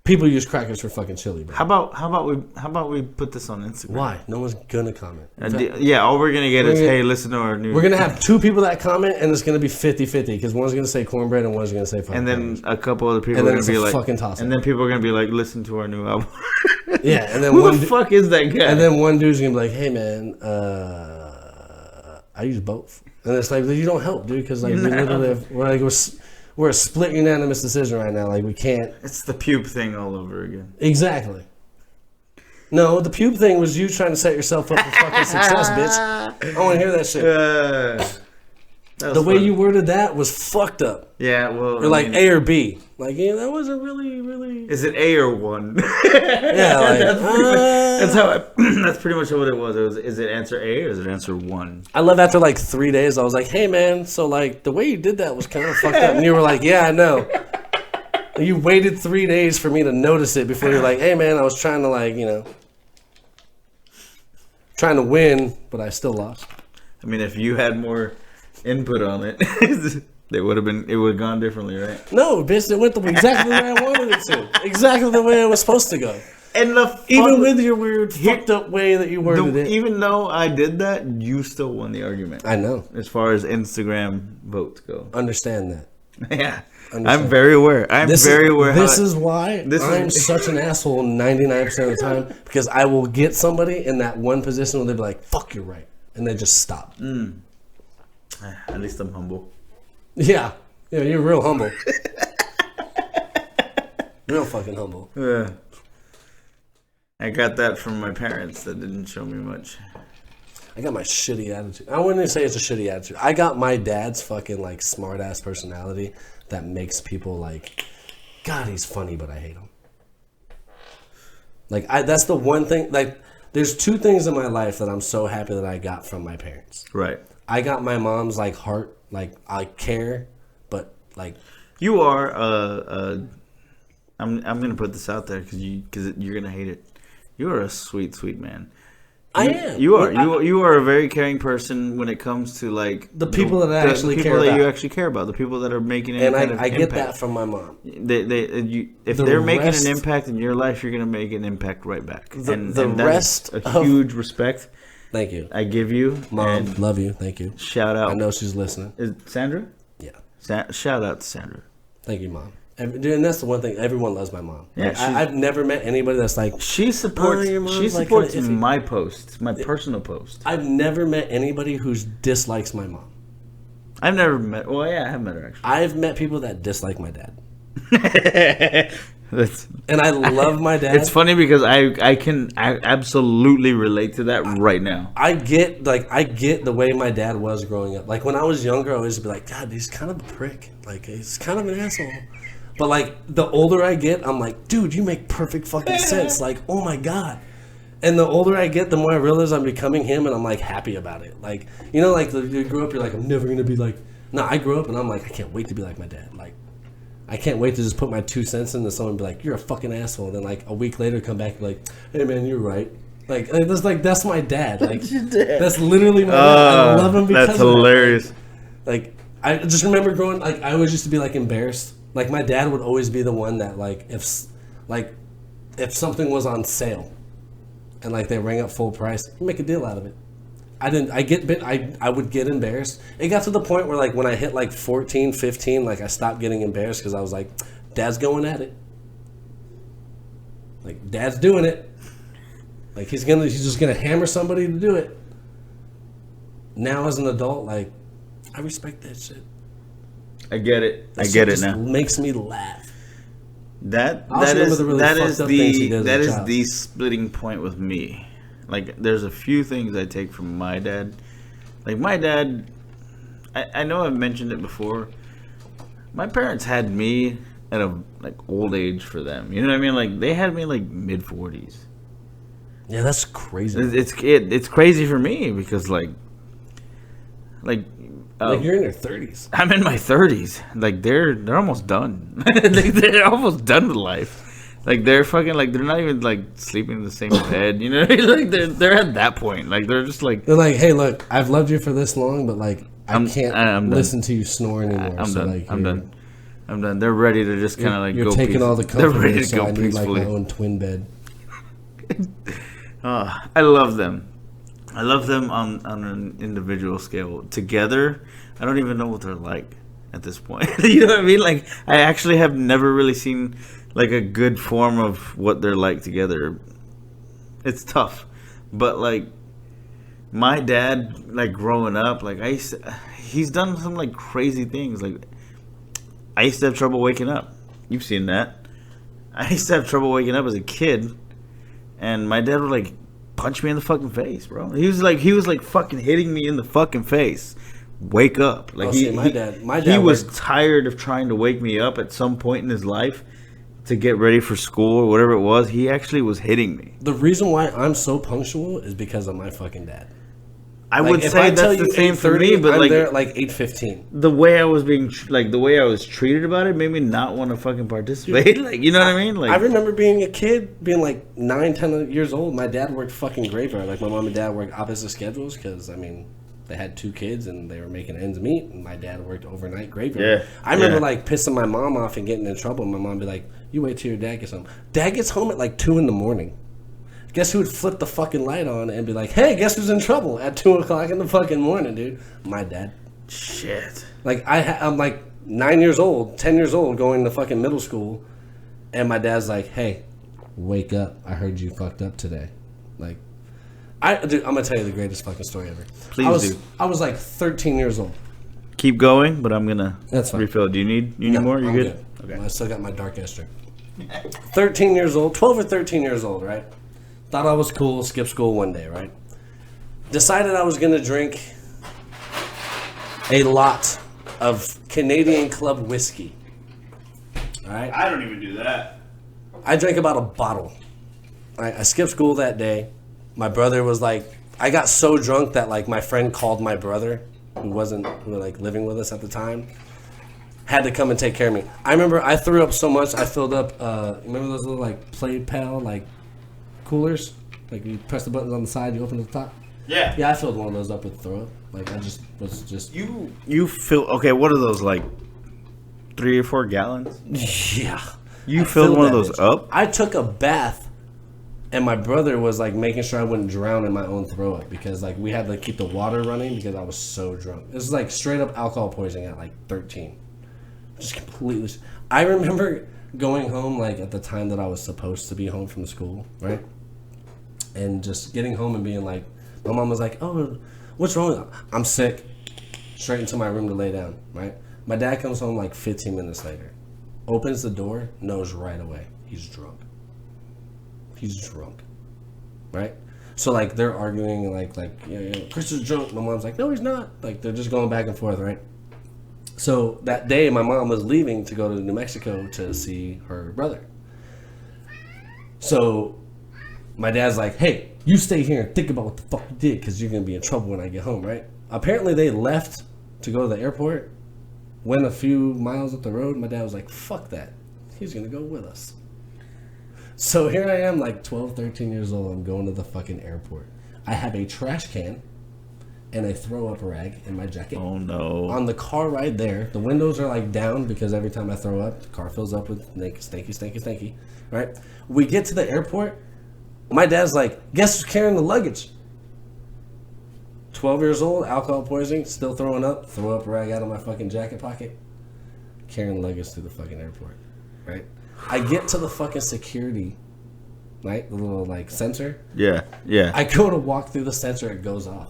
People use crackers for fucking chili, bro. How about we put this on Instagram? Why? No one's gonna comment. All we're gonna get is, hey, listen to our new... We're gonna have 2 people that comment, and it's gonna be 50-50, because one's gonna say cornbread and one's gonna say fucking And then crackers. a couple other people are gonna be like... fucking toss-up. And then people are gonna be like, listen to our new album. Yeah, and then Who the fuck is that guy? And then one dude's gonna be like, hey, man, I use both. And it's like, you don't help, dude, because like, we literally have, we're a split unanimous decision right now. Like, we can't. It's the pube thing all over again. Exactly. No, the pube thing was you trying to set yourself up for fucking success, bitch. I want to hear that shit. The way you worded that was fucked up. Yeah, well. You're like A or B. Like, yeah, that wasn't really. Is it A or 1? Yeah, like, that's pretty much what it was. Is it answer A or is it answer 1? I love after like 3 days, I was like, hey, man, so like the way you did that was kind of fucked up. And you were like, yeah, I know. And you waited 3 days for me to notice it before you're like, hey, man, I was trying to like, trying to win, but I still lost. I mean, if you had more input on it, it would have gone differently, right? No, bitch, it went exactly the way I wanted it to. Exactly the way it was supposed to go. And even with your weird fucked up way that you worded it. Even though I did that, you still won the argument. I know. As far as Instagram votes go. Understand that. Yeah. I'm very aware. This is why I'm such an asshole 99% of the time, because I will get somebody in that one position where they'll be like, fuck, you're right. And they just stop. At least I'm humble. Yeah. Yeah, you're real humble. Real fucking humble. Yeah. I got that from my parents that didn't show me much. I got my shitty attitude. I wouldn't even say it's a shitty attitude. I got my dad's fucking like smart ass personality that makes people like, God, he's funny, but I hate him. Like that's the one thing. Like, there's two things in my life that I'm so happy that I got from my parents. Right. I got my mom's like heart, like I care, but like you are. I'm gonna put this out there because you're gonna hate it. You are a sweet, sweet man. I am. You are. You are a very caring person when it comes to like the people that I actually care about. The people that you actually care about. The people that are making an impact. And I get that from my mom. If they're making an impact in your life, you're gonna make an impact right back. And rest a huge respect. Thank you. I give you, Mom. Love you. Thank you. Shout out. I know she's listening. Is it Sandra? Yeah. Shout out to Sandra. Thank you, Mom. And that's the one thing. Everyone loves my mom. Yeah, like, I've never met anybody that's like she supports. She supports like my posts, my personal post. I've never met anybody who dislikes my mom. I've never met. Well, yeah, I have met her actually. I've met people that dislike my dad. And I love my dad. It's funny because I absolutely relate to that right now. I get the way my dad was growing up. Like when I was younger, I used to be like, God, he's kind of a prick. Like he's kind of an asshole. But like the older I get, I'm like, dude, you make perfect fucking sense. Like, oh my God. And the older I get, the more I realize I'm becoming him, and I'm like happy about it. Like, you know, like you grew up, you're like, I'm never gonna be like. No, I grew up and I'm like, I can't wait to be like my dad. Like, I can't wait to just put my 2 cents into someone and be like, you're a fucking asshole. And then like a week later, come back and be like, hey man, you're right. That's my dad. Like that's literally my dad. I love him because that's hilarious. Of that. Like I just remember growing. Like I always used to be like embarrassed. Like my dad would always be the one that like if something was on sale, and like they rang up full price, he'd make a deal out of it. I would get embarrassed. It got to the point where like when I hit like 14, 15, like I stopped getting embarrassed because I was like, Dad's going at it. Like Dad's doing it. Like he's just gonna hammer somebody to do it. Now as an adult, like I respect that shit. I get it. I get it now. Makes me laugh. That is the splitting point with me. Like, there's a few things I take from my dad. Like, my dad, I know I've mentioned it before. My parents had me at a, like, old age for them. You know what I mean? Like, they had me, like, mid-40s. Yeah, that's crazy. It's crazy for me because, like you're in your 30s. I'm in my 30s. Like, they're almost done. Like, they're almost done with life. Like they're fucking like they're not even like sleeping in the same bed, you know? Like they're at that point. Like they're just like they're like, hey, look, I've loved you for this long, but like I can't listen to you snore anymore. I'm done. Like, I'm done. They're ready to just kind of like you're go. You're taking all the comfort. They're ready to go peacefully. I need like my own twin bed. I love them. I love them on an individual scale. Together, I don't even know what they're like at this point. You know what I mean? Like I actually have never really seen like a good form of what they're like together. It's tough, but like my dad, like growing up, like he's done some like crazy things. Like I used to have trouble waking up. You've seen that. I used to have trouble waking up as a kid, and my dad would like punch me in the fucking face, bro. He was like fucking hitting me in the fucking face. Wake up! Like my dad he was tired of trying to wake me up at some point in his life to get ready for school or whatever it was. He actually was hitting me. The reason why I'm so punctual is because of my fucking dad. I would say that's the same for me, but I'm there at like 8:15. The way I was the way I was treated about it made me not want to fucking participate. Like, you know what I mean? Like, I remember being a kid, being like 9, 10 years old. My dad worked fucking graveyard. Like my mom and dad worked opposite schedules because I mean they had 2 kids and they were making ends meet. And my dad worked overnight graveyard. Yeah, I remember like pissing my mom off and getting in trouble. My mom would be like, "You wait till your dad gets home." Dad gets home at like 2 in. Guess who would flip the fucking light on and be like, hey, guess who's in trouble at 2 o'clock in the fucking morning, dude? My dad. Shit. Like, I'm like 9 years old, 10 years old, going to fucking middle school, and my dad's like, hey, wake up. I heard you fucked up today. Like, dude, I'm going to tell you the greatest fucking story ever. Please do. I was like 13 years old. Keep going, but I'm going to refill. Do you need more? You good? Okay. I still got my dark ass drink. 13 years old, 12 or 13 years old, right? Thought I was cool, skipped school one day, right? Decided I was going to drink a lot of Canadian Club whiskey. All right? I don't even do that. I drank about a bottle. I skipped school that day. My brother was like, I got so drunk that like my friend called my brother, who was like living with us at the time, had to come and take care of me. I remember I threw up so much I filled up. Remember those little like Play Pal like coolers? Like you press the buttons on the side, you open the top. Yeah. Yeah, I filled one of those up with throw up. Like I was just. You fill okay? What are those like? 3 or 4 gallons? Yeah. You filled one of those up? I took a bath, and my brother was like making sure I wouldn't drown in my own throw up because like we had to keep the water running because I was so drunk. It was like straight up alcohol poisoning at like 13. Just completely. I remember going home like at the time that I was supposed to be home from school, right? And just getting home and being like, my mom was like, "Oh, what's wrong? I'm sick." Straight into my room to lay down, right? My dad comes home like 15 minutes later. Opens the door, knows right away. He's drunk. He's drunk. Right? So like they're arguing like Chris is drunk. My mom's like, no, he's not. Like they're just going back and forth, right? So that day my mom was leaving to go to New Mexico to see her brother. So my dad's like, hey, you stay here and think about what the fuck you did because you're going to be in trouble when I get home, right? Apparently they left to go to the airport. Went a few miles up the road. My dad was like, fuck that. He's going to go with us. So here I am, like 12, 13 years old. I'm going to the fucking airport. I have a trash can and a throw-up rag in my jacket. Oh, no. On the car ride there, the windows are like down because every time I throw up, the car fills up with stanky, right? We get to the airport. My dad's like, guess who's carrying the luggage? 12 years old, alcohol poisoning, still throwing up, throw up rag out of my fucking jacket pocket, carrying luggage to the fucking airport, right? I get to the fucking security, right? The little like sensor. Yeah. I go to walk through the sensor, it goes off.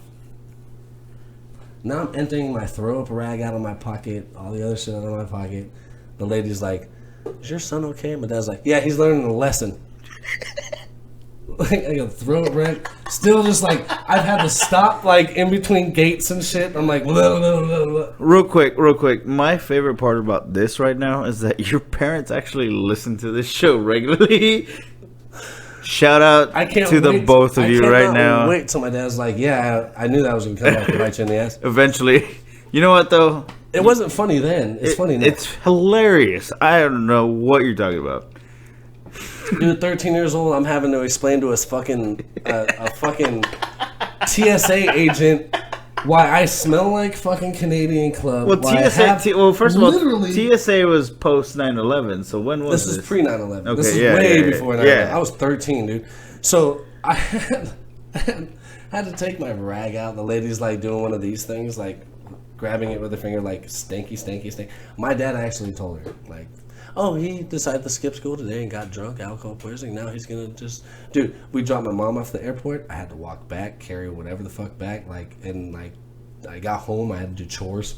Now I'm emptying my throw up rag out of my pocket, all the other shit out of my pocket. The lady's like, is your son okay? My dad's like, yeah, he's learning a lesson. Like, I go throw it rag. Still just like, I've had to stop like in between gates and shit. I'm like, blah, blah, blah, blah. Real quick. My favorite part about this right now is that your parents actually listen to this show regularly. Shout out to the both of you right now. Wait till my dad's like, yeah, I knew that was going to come back and bite you in the ass. Eventually. You know what, though? It wasn't funny then. It's funny now. It's hilarious. I don't know what you're talking about. Dude, 13 years old, I'm having to explain to a fucking TSA agent why I smell like fucking Canadian Club. Well, first of all, TSA was post 9/11. So when was this? This is pre 9/11. Okay, this is way before 9/11. Yeah. I was 13, dude. So I had to take my rag out. The lady's like doing one of these things, like grabbing it with her finger, like stanky. My dad actually told her, like, oh, he decided to skip school today and got drunk, alcohol poisoning. Now he's gonna just, dude. We dropped my mom off the airport. I had to walk back, carry whatever the fuck back, and I got home. I had to do chores.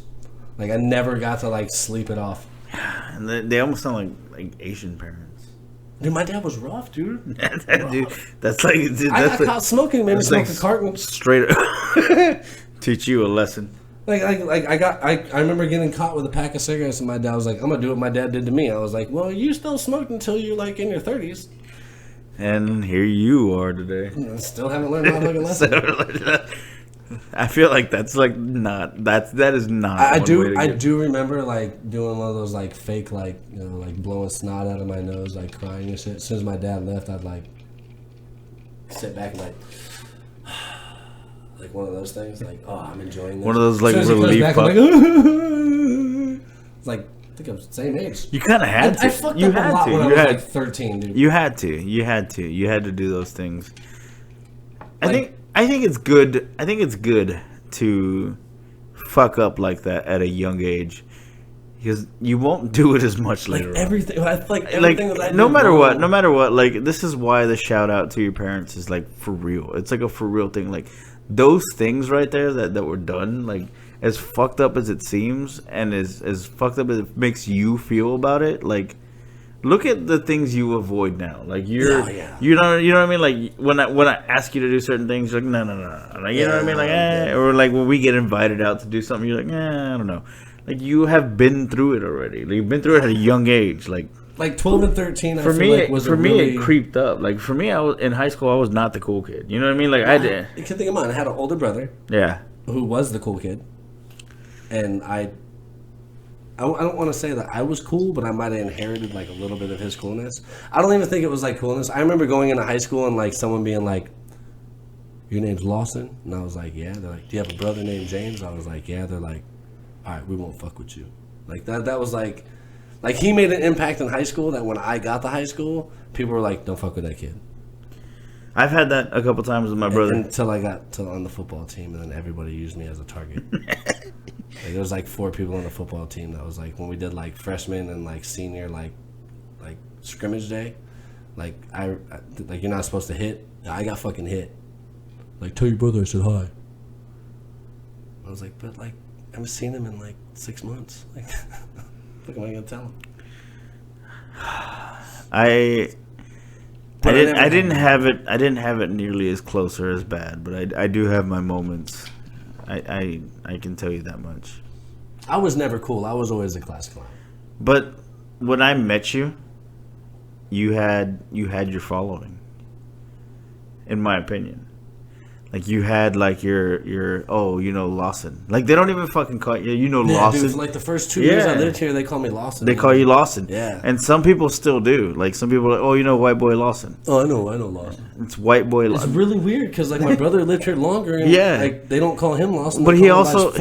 Like I never got to like sleep it off. And they almost sound like Asian parents. Dude, my dad was rough, dude. Dude, that's like I got caught smoking. Made me smoke a carton. Straight up teach you a lesson. I remember getting caught with a pack of cigarettes, and my dad was like, "I'm gonna do what my dad did to me." I was like, "Well, you still smoked until you're like in your 30s." And here you are today. I still haven't learned my fucking lesson. I feel like that's like not that is not. I do remember like doing one of those like fake like like blowing snot out of my nose, like crying and shit. As soon as my dad left, I'd like sit back and like one of those things, like, oh, I'm enjoying this. One of those like relief back, like, it's like, I think I'm the same age. You kind of had to. I fucked up a lot when I was like 13, dude. You had to do those things. I think it's good. I think it's good to fuck up like that at a young age, because you won't do it as much later. Like everything that I do no matter what. Like, this is why the shout out to your parents is like for real. It's like a for real thing. Like those things right there that were done, like as fucked up as it seems, and as fucked up as it makes you feel about it, like Look at the things you avoid now. Like Yeah. you know what I mean. Like when I ask you to do certain things, you're like no. Like you know what I mean. Like or like when we get invited out to do something, you're like I don't know. Like you have been through it already. Like, you've been through it at a young age. Like 12 and 13. For me, it creeped up. Like for me, I was in high school. I was not the cool kid. You know what I mean? Like I did. You can think of mine. I had an older brother. Yeah. Who was the cool kid, and I don't want to say that I was cool, but I might have inherited like a little bit of his coolness. I don't even think it was like coolness. I remember going into high school and like someone being like, "Your name's Lawson," and I was like, "Yeah." They're like, "Do you have a brother named James?" I was like, "Yeah." They're like, "All right, we won't fuck with you." Like that was like he made an impact in high school that when I got to high school, people were like, "Don't fuck with that kid." I've had that a couple times with my brother until I got on the football team, and then everybody used me as a target. Like, there was like 4 people on the football team that was like when we did like freshman and like senior like scrimmage day, like like you're not supposed to hit. I got fucking hit. Like, tell your brother I said hi. I was like, but like I haven't seen him in like 6 months. Like, what am I gonna tell him? I didn't have it nearly as close or as bad, but I do have my moments. I can tell you that much. I was never cool. I was always a class clown. But when I met you, you had your following. In my opinion. Like you had like your Lawson. Like they don't even fucking call you Lawson. Dude, for like the first 2 years I lived here, they call me Lawson. They call you Lawson. Yeah. And some people still do. Like some people are like, white boy Lawson. Oh, I know Lawson. It's white boy Lawson. It's really weird because like my brother lived here longer. And, like they don't call him Lawson. But you also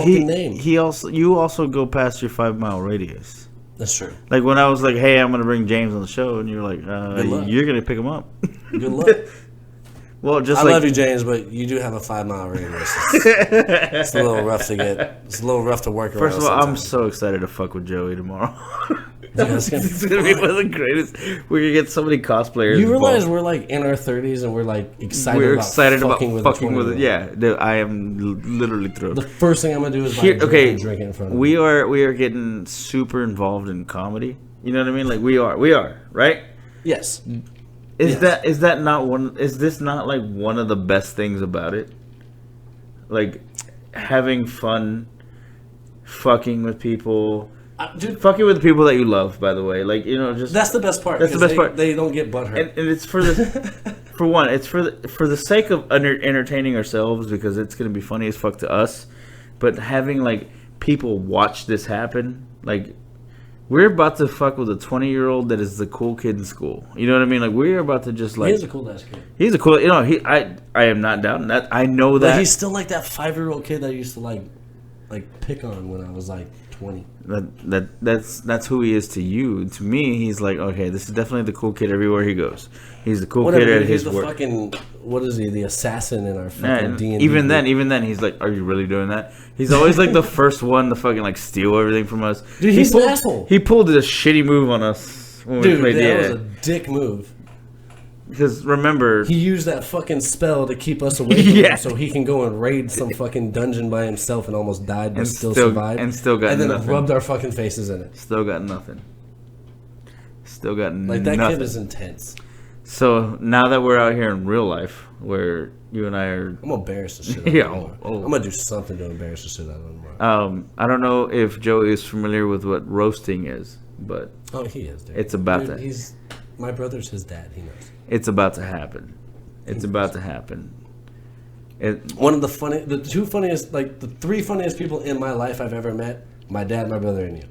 go past your 5-mile radius. That's true. Like when I was like, hey, I'm gonna bring James on the show, and you're like, you're gonna pick him up. Good luck. Well, I love you, James, but you do have a 5-mile radius. It's a little rough to get. It's a little rough to work around. First of all, I'm so excited to fuck with Joey tomorrow. It's gonna be one of the greatest. We're gonna get so many cosplayers. You realize we're like in our 30s and we're like excited about fucking with it. Yeah, dude, I am literally thrilled. The first thing I'm gonna do is buy and drink it in front of we are getting super involved in comedy. You know what I mean? Like we are right. Yes. Is this not like one of the best things about it? Like having fun, fucking with people, fucking with the people that you love. By the way, like just that's the best part. That's the best part. They don't get butthurt, and it's for the for one, it's for the sake of entertaining ourselves because it's gonna be funny as fuck to us. But having like people watch this happen, like. We're about to fuck with a 20-year-old that is the cool kid in school. You know what I mean? Like we're about to just like. He's a cool ass kid. He's a cool. I am not doubting that. I know that. But he's still like that 5-year-old kid that I used to like pick on when I was like 20. That's who he is to you. To me, he's like, okay, this is definitely the cool kid everywhere he goes. He's the cool kid at his work. Fucking, what is he? The assassin in our fucking D&D. Even then, he's like, are you really doing that? He's always like the first one to fucking like steal everything from us. Dude, he's an asshole. He pulled a shitty move on us when we played that was a dick move. Because remember, he used that fucking spell to keep us away from him so he can go and raid some fucking dungeon by himself and almost died but still survived. And still got nothing. And then rubbed our fucking faces in it. Still got nothing. Like that kid is intense. So now that we're out here in real life, where you and I are, I'm gonna embarrass the shit out of him. I'm gonna do something to embarrass the shit out of him. I don't know if Joey is familiar with what roasting is, but he is. Dude. It's about to. My brother's his dad. He knows. It's about to happen. One of the 3 funniest people in my life I've ever met: my dad, my brother, and you.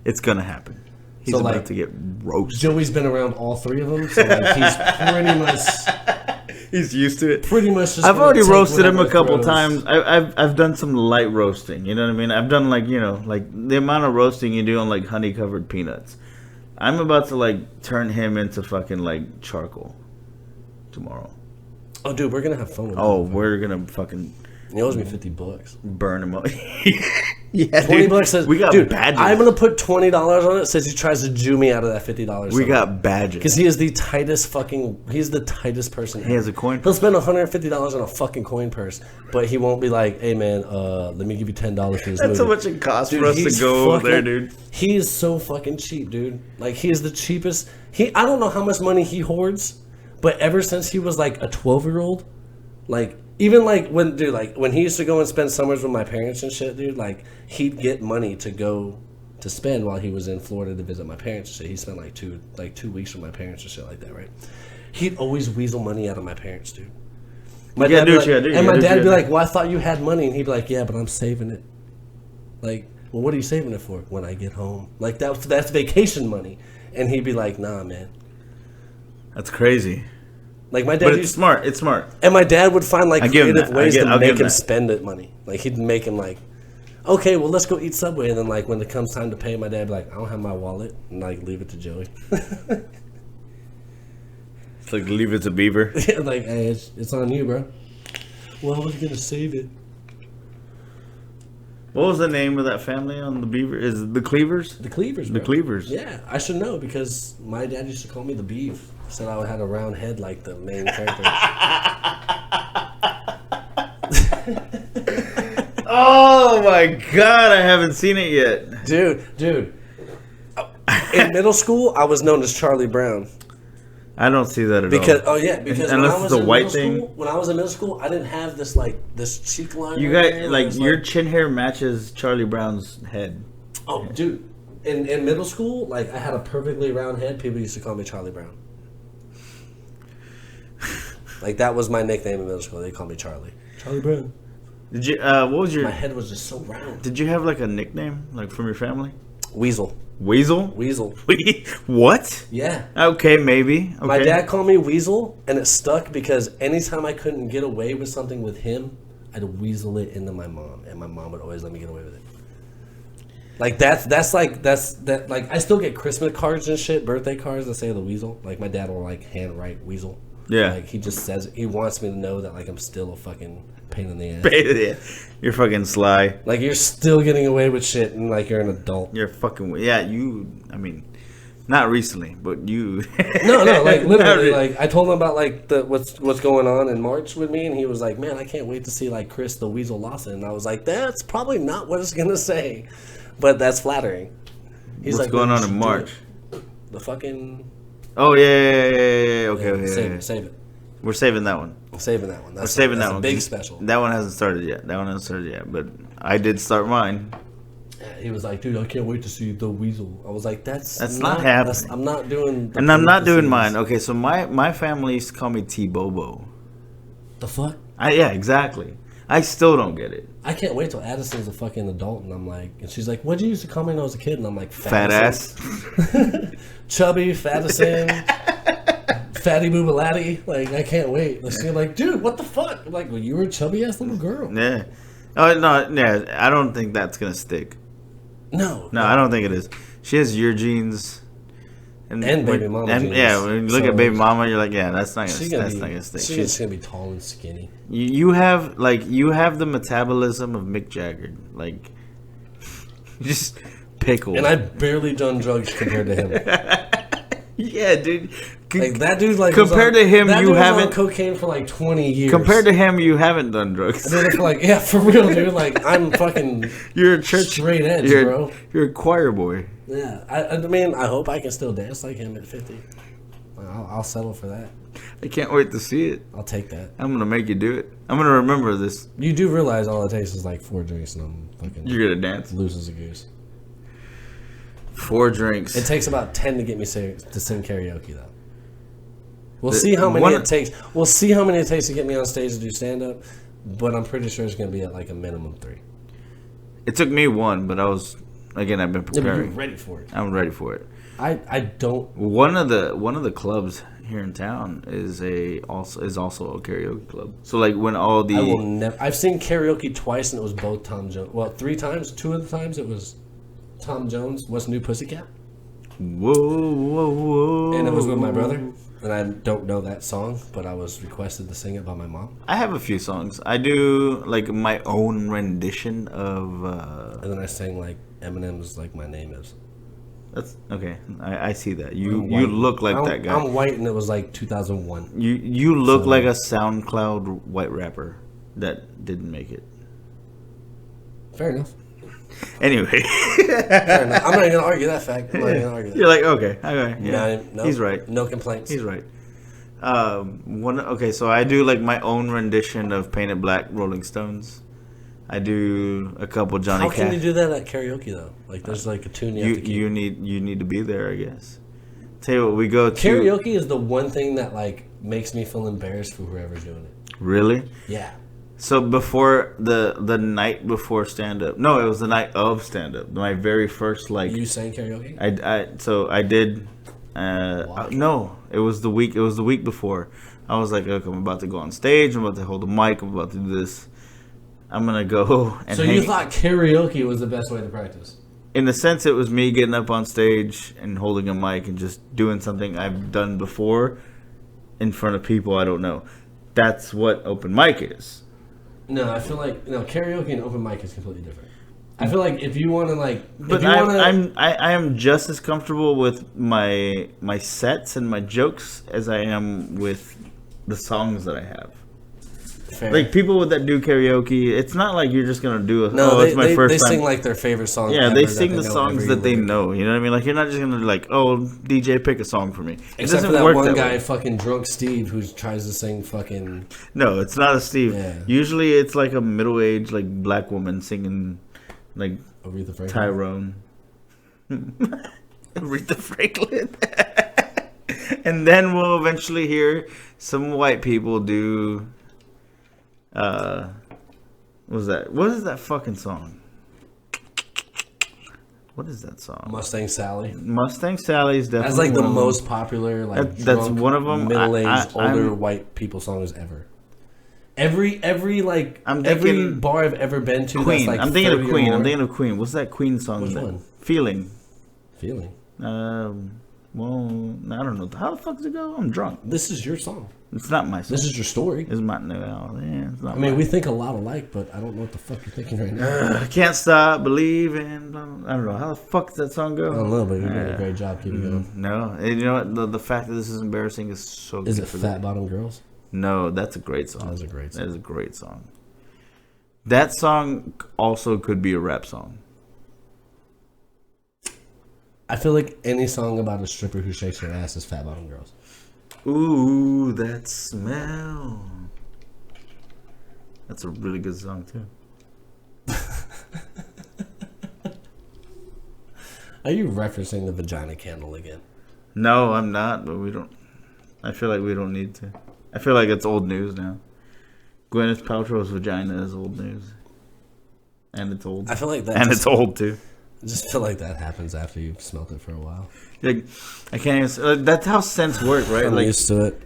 It's gonna happen. He's about to get roasted. Joey's been around all 3 of them, so like he's pretty much. He's used to it. Pretty much. I've already roasted him a couple times. I've done some light roasting. You know what I mean? I've done like the amount of roasting you do on like honey covered peanuts. I'm about to like turn him into fucking like charcoal tomorrow. Oh, dude, we're gonna have fun with him. We're gonna fucking. He owes me $50. Burn him up. Yeah, $20 says, we got dude, badges. I'm gonna put $20 on it. Says he tries to Jew me out of that $50. We got badges. because he is the tightest he's the tightest person. He has a coin He'll purse. spend $150 on a fucking coin purse, but he won't be like, hey man, let me give you $10 for this That's movie. how much it costs Dude, for us to he's go over there, fucking- dude. He is so fucking cheap, dude. Like, he is the cheapest. I don't know how much money he hoards, but ever since he was like a 12-year-old, like, even like when he used to go and spend summers with my parents and shit, dude, like, he'd get money to go to spend while he was in Florida to visit my parents and shit. He spent like 2 weeks with my parents and shit like that, right? He'd always weasel money out of my parents, dude. My gotta dad do what you gotta do. and You my gotta do dad what would be you like, well, I thought you had money. And he'd be like, yeah, but I'm saving it. Like, well, what are you saving it for? When I get home. Like, that's vacation money. And he'd be like, nah, man. That's crazy. Like, my dad But it's used, smart. It's smart. and my dad would find like I give him creative that. ways I'll to give make him him that. spend it money. Like, he'd make him like, okay, well, let's go eat Subway. And then like when it comes time to pay, my dad would be like, I don't have my wallet, and like leave it to Joey. It's like leave it to Beaver. Like, hey, it's on you, bro. Well, I was gonna save it. What was the name of that family on the Beaver? Is it the Cleavers? The Cleavers, The bro. Cleavers. Yeah, I should know because my dad used to call me the Beef. Said I had a round head like the main character. Oh my god, I haven't seen it yet. Dude. In middle school, I was known as Charlie Brown. I don't see that at Because all. because Unless when I it's was a in white middle thing. school, when I was in middle school, I didn't have this cheek line. You right got here. It like was your chin hair matches Charlie Brown's head. oh, dude. In middle school, like I had a perfectly round head. People used to call me Charlie Brown. Like that was my nickname in middle school. They called me Charlie. Charlie Brown. Did you? What was your? My head was just so round. Did you have like a nickname like from your family? Weasel. Weasel. Weasel. What? Yeah. Okay, maybe. Okay. My dad called me Weasel, and it stuck because anytime I couldn't get away with something with him, I'd weasel it into my mom, and my mom would always let me get away with it. Like that's like I still get Christmas cards and shit, birthday cards that say the Weasel. Like my dad will like handwrite Weasel. Yeah. Like he just says he wants me to know that like I'm still a fucking pain in the ass. Yeah. You're fucking sly. Like you're still getting away with shit, and like you're an adult. You're fucking. Yeah, you. I mean, not recently, but you. No, like Not literally, re- like I told him about like what's going on in March with me, and he was like, "Man, I can't wait to see like Chris the Weasel Lawson." And I was like, "That's probably not what it's gonna say, but that's flattering." He's What's like, going "Well, on you in should do March? it." The fucking Oh yeah. Okay. save it. We're saving that one. I'm saving that one. We're saving that's that a one. big special. That one hasn't started yet. But I did start mine. He was like, "Dude, I can't wait to see the Weasel." I was like, "That's not happening. I'm not doing." And I'm not doing parentheses. mine. Okay, so my family used to call me T-Bobo. The fuck? Yeah, exactly. I still don't get it. I can't wait till Addison's a fucking adult, and I'm like, and she's like, "What'd you used to call me when I was a kid?" And I'm like, Fat ass. Chubby, Fattison, Fatty Boobalatti. Like, I can't wait. Like, she's like, dude, what the fuck? I'm like, well, you were a chubby ass little girl. Yeah. Oh no, yeah. I don't think that's gonna stick. No. No, I don't think it is. She has your genes. And baby mama And genes. yeah, when you look So at baby mama, you're like, yeah, that's not She's gonna, gonna that's be, not gonna stick. she's just gonna be tall and skinny. You have the metabolism of Mick Jagger, like just pickle. And I barely done drugs compared to him. Yeah, dude. Like that dude, like Compared was on, to him, that you dude was haven't- on cocaine for like 20 years. Compared to him, you haven't done drugs. I did it for like, yeah, for real, dude. Like I'm fucking You're a church straight edge, you're, bro. You're a choir boy. Yeah, I mean, I hope I can still dance like him at 50. I'll settle for that. I can't wait to see it. I'll take that. I'm gonna make you do it. I'm gonna remember this. You do realize all it takes is like 4 drinks and I'm fucking You're gonna dance. loose as a goose. 4 drinks. It takes about 10 to get me to sing karaoke, though. We'll The- see how many one- it takes. We'll see how many it takes to get me on stage to do stand up, but I'm pretty sure it's gonna be at like a minimum 3. It took me 1, but I've been Yeah, but you're preparing. ready for it. I'm ready for it. I don't. One of the clubs here in town is also a karaoke club. So like when all the I will never. I've seen karaoke twice, and it was both Tom Jones. Well, 3 times. 2 of the times it was Tom Jones. What's New Pussycat? whoa, And it was with my brother. And I don't know that song, but I was requested to sing it by my mom. I have a few songs. I do like my own rendition of and then I sang like Eminem's like My Name Is. That's okay. I see that. You I'm white. look like I'm, that guy. I'm white, and it was like 2001. You look So- like a SoundCloud white rapper that didn't make it. Fair enough. Anyway, Fair enough. I'm not gonna argue that fact. I'm not gonna argue that. you're like okay, yeah, No, he's right. No complaints. He's right. So I do like my own rendition of Painted Black Rolling Stones. I do a couple Johnny How Cash. can you do that at karaoke though? Like there's like a tune you have to keep. You need to be there, I guess. Tell you what, we go to Karaoke is the one thing that like makes me feel embarrassed for whoever's doing it. Really? Yeah. So before the night before stand up, no, it was the night of stand up. My very first like You sang karaoke? I did. No, it was the week. It was the week before. I was like, look, I'm about to go on stage. I'm about to hold a mic. I'm about to do this. I'm gonna go and. So you thought karaoke was the best way to practice? In the sense, it was me getting up on stage and holding a mic and just doing something I've done before in front of people I don't know. That's what open mic is. No, I feel like karaoke and open mic is completely different. I feel like if you want to like, But I am just as comfortable with my sets and my jokes as I am with the songs that I have. fair. Like people that do karaoke, it's not like you're just gonna do a. No, it's my first they time. sing like their favorite song. Yeah, ever they that sing the know songs every that they lyric. know. You know what I mean? Like you're not just gonna like, oh, DJ, pick a song for me. It Except doesn't for that work one that guy, way. fucking drunk Steve, who tries to sing fucking. No, it's not a Steve. Yeah. Usually, it's like a middle-aged like black woman singing, like Aretha Franklin. Tyrone. Aretha Franklin. And then we'll eventually hear some white people do. What was that? What is that fucking song? What is that song? Mustang Sally. Mustang Sally is definitely That's like the one of them. most popular, like That's drunk, one of them. middle-aged, older I'm- white people songs ever. Every like I'm every thinking bar I've ever been to. Queen. That's like I'm thinking 30 of or Queen. more. I'm thinking of Queen. What's that Queen song? Which that- one? Feeling. Feeling. Well, I don't know. How the fuck does it go? I'm drunk. This is your song. It's not my song. This is your story. It's my no. Yeah, it's not. I mean, we think a lot alike, but I don't know what the fuck you're thinking right now. I can't stop believing. Blah, blah, I don't know how the fuck does that song go. I don't know, but you're doing a great job keeping going. No, and you know what? The fact that this is embarrassing is so. Is good it for Fat them. Bottom Girls? No, that's a great song. That is a great song. That is a great song. That song also could be a rap song. I feel like any song about a stripper who shakes her ass is Fat Bottom Girls. Ooh, that smell. That's a really good song too. Are you referencing the vagina candle again? No, I'm not, but we don't. I feel like we don't need to. I feel like it's old news now. Gwyneth Paltrow's vagina is old news. And it's old. I feel like that. And just, it's old too. I just feel like that happens after you've smelt it for a while. Like, I can't even. That's how scents work, right? I'm Like, used to it.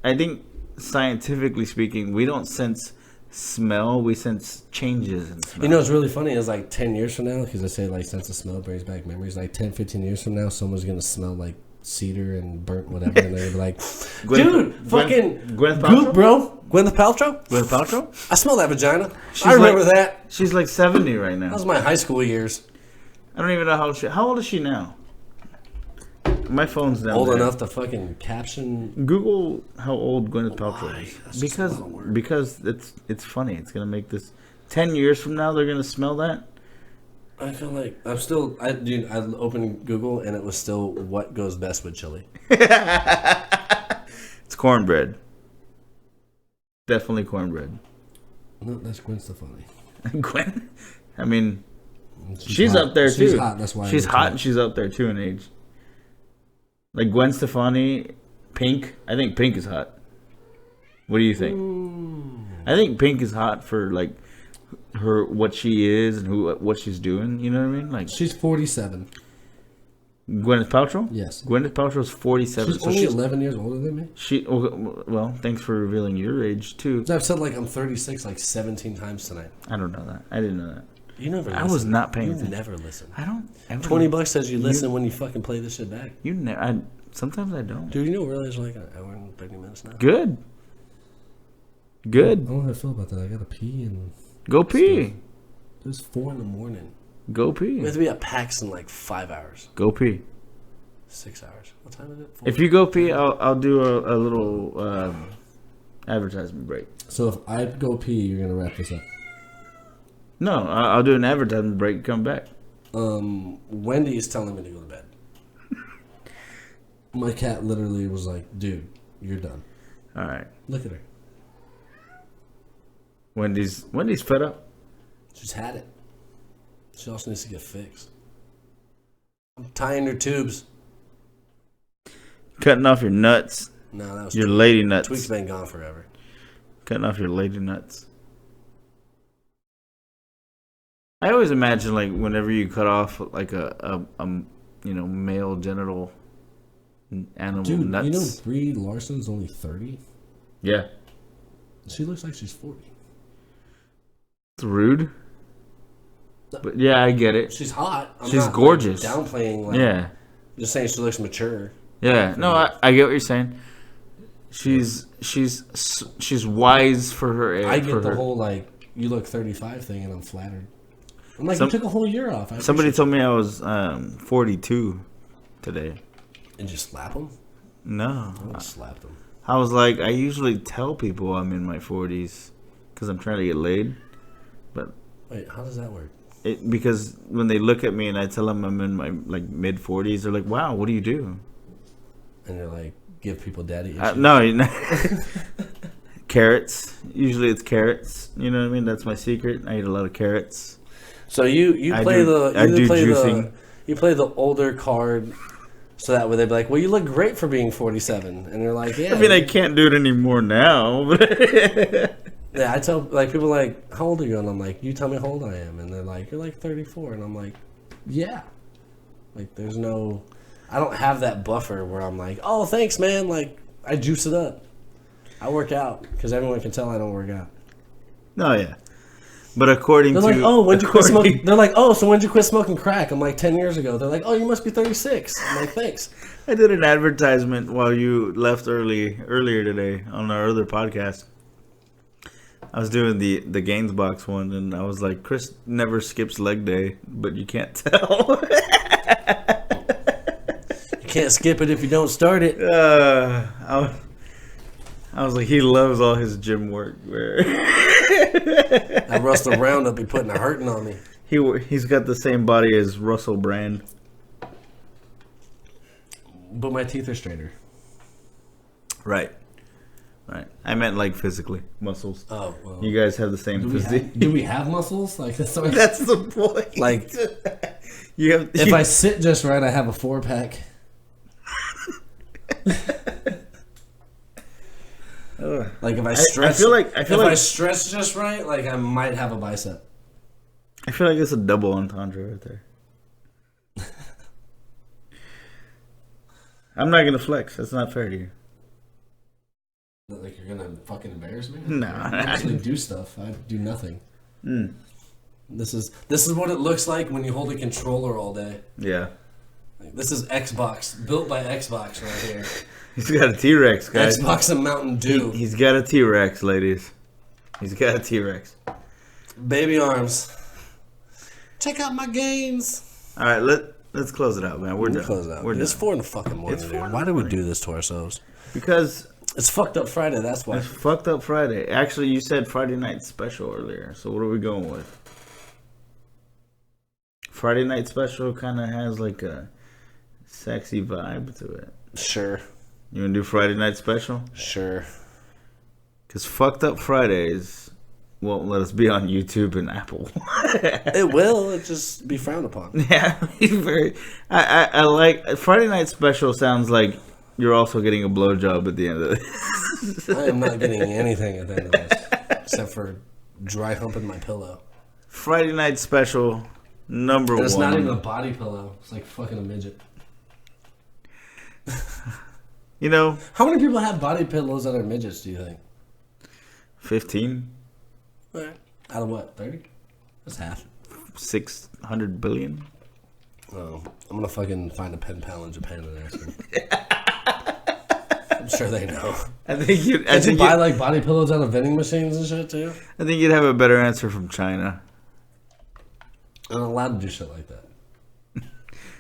I think scientifically speaking, we don't sense smell. We sense changes in smell. You know what's really funny is like 10 years from now, because I say like sense of smell brings back memories. Like 10, 15 years from now, someone's going to smell like cedar and burnt whatever, and they're gonna be like, dude, fucking Gwyneth goop, Paltrow? bro. Gwyneth Paltrow? Gwyneth Paltrow? I smell that vagina. She's I remember like- that. She's like 70 right That now. was my high school years. I don't even know how old is she now? My phone's down Old there. enough to fucking caption. Google how old Gwyneth Paltrow Why? is. That's just a lot of work. Because it's funny. It's gonna make this 10 years from now. They're gonna smell that. I feel like I'm still. I opened Google and it was still what goes best with chili. It's cornbread. Definitely cornbread. No, that's Gwen Stefani. Gwen. I mean, she's up there too. She's hot. That's why she's I'm hot into and she's up there too in age. Like Gwen Stefani, Pink. I think Pink is hot. What do you think? I think Pink is hot for like her what she is and what she's doing. You know what I mean? Like She's 47. Gwyneth Paltrow. Yes. Gwyneth Paltrow's 47. She's only 11 years older than me. Well, thanks for revealing your age too. I've said like I'm 36 like 17 times tonight. I don't know that. I didn't know that. You never. I listen. was not paying You attention. never listen. I don't ever. $20 says you listen when you fucking play this shit back. Sometimes I don't. Dude, you know, really, it's like an hour and 30 minutes now. Good. I Good. don't know how I feel about that. I gotta pee and. Go pee. It was 4 in the morning. Go We pee. have to be at PAX in like 5 hours, Go pee. 6 hours. What time is it? 4? If you go pee, I'll do a little advertisement break. So if I go pee, you're gonna wrap this up. No, I'll do an advertisement break. Come back. Wendy is telling me to go to bed. My cat literally was like, "Dude, you're done." All right. Look at her. Wendy's fed up. She's had it. She also needs to get fixed. I'm tying her tubes. Cutting off your nuts. No, that was Your lady nuts. Tweak's been gone forever. Cutting off your lady nuts. I always imagine like whenever you cut off like a male genital animal Dude, nuts. you know Brie Larson's only 30? Yeah. She looks like she's 40. It's rude. But yeah, I get it. She's hot. I'm She's not, gorgeous. Like, downplaying. Like, Yeah. Just saying she looks mature. Yeah. No, I get what you're saying. She's wise for her age. I get the whole like you look 35 thing, and I'm flattered. I'm like, you took a whole year off. Somebody told me I was 42 today. And just slap them? No. I would slap them. I was like, I usually tell people I'm in my 40s because I'm trying to get laid. But Wait, how does that work? because when they look at me and I tell them I'm in my like mid 40s, they're like, "Wow, what do you do?" And they're like, give people daddy issues. No, carrots. Usually it's carrots. You know what I mean? That's my secret. I eat a lot of carrots. So you play juicing. You play the older card, so that way they'd be like, "Well, you look great for being 47," and they're like, "Yeah." I mean, I can't do it anymore now. But yeah, I tell like people like, "How old are you?" And I'm like, "You tell me how old I am," and they're like, "You're like 34," and I'm like, "Yeah." Like, there's no, I don't have that buffer where I'm like, "Oh, thanks, man." Like, I juice it up. I work out because everyone can tell I don't work out. no, yeah. But according They're to like, "Oh, when'd you quit smoking?" They're like, "Oh, so when'd you quit smoking crack?" I'm like, 10 years ago. They're like, "Oh, you must be 36." I'm like, "Thanks." I did an advertisement while you left earlier today on our other podcast. I was doing the Gains Box one, and I was like, Chris never skips leg day, but you can't tell. You can't skip it if you don't start it. I was like, he loves all his gym work. That Russell Roundup be putting a hurting on me. He's got the same body as Russell Brand. But my teeth are straighter. Right. I meant like physically, muscles. Oh, well. You guys have the same physique. Do we have muscles? Like that's the point. Like, if I sit just right, I have a 4-pack. Like if I stretch, if I stretch just right, like I might have a bicep. I feel like it's a double entendre right there. I'm not gonna flex. That's not fair to you. Like you're gonna fucking embarrass me? No, I actually do stuff. I do nothing. This is what it looks like when you hold a controller all day. Yeah. Like, this is Xbox, built by Xbox right here. He's got a T-Rex, guys. Xbox and Mountain Dew. He's got a T-Rex, ladies. He's got a T-Rex. Baby arms. Check out my gains. All right, let's close it out, man. We're done. Close it out. We're Dude, done. it's 4 in the fucking morning, dude. Why do we do this to ourselves? Because it's fucked up Friday. That's why. it's fucked up Friday. Actually, you said Friday night special earlier. So what are we going with? Friday night special kind of has like a sexy vibe to it. Sure. You want to do Friday night special? Sure. Because fucked up Fridays won't let us be on YouTube and Apple. It will. It just be frowned upon. Yeah, I like Friday night special. Sounds like you're also getting a blowjob at the end of it. I am not getting anything at the end of this except for dry humping my pillow. Friday night special number And it's one. not even a body pillow. It's like fucking a midget. You know, how many people have body pillows that are midgets? Do you think? 15. Out of what? 30? That's half. 600 billion. Oh, I'm gonna fucking find a pen pal in Japan and ask them. I'm sure they know. I think you buy like body pillows out of vending machines and shit too. I think you'd have a better answer from China. I'm not allowed to do shit like that.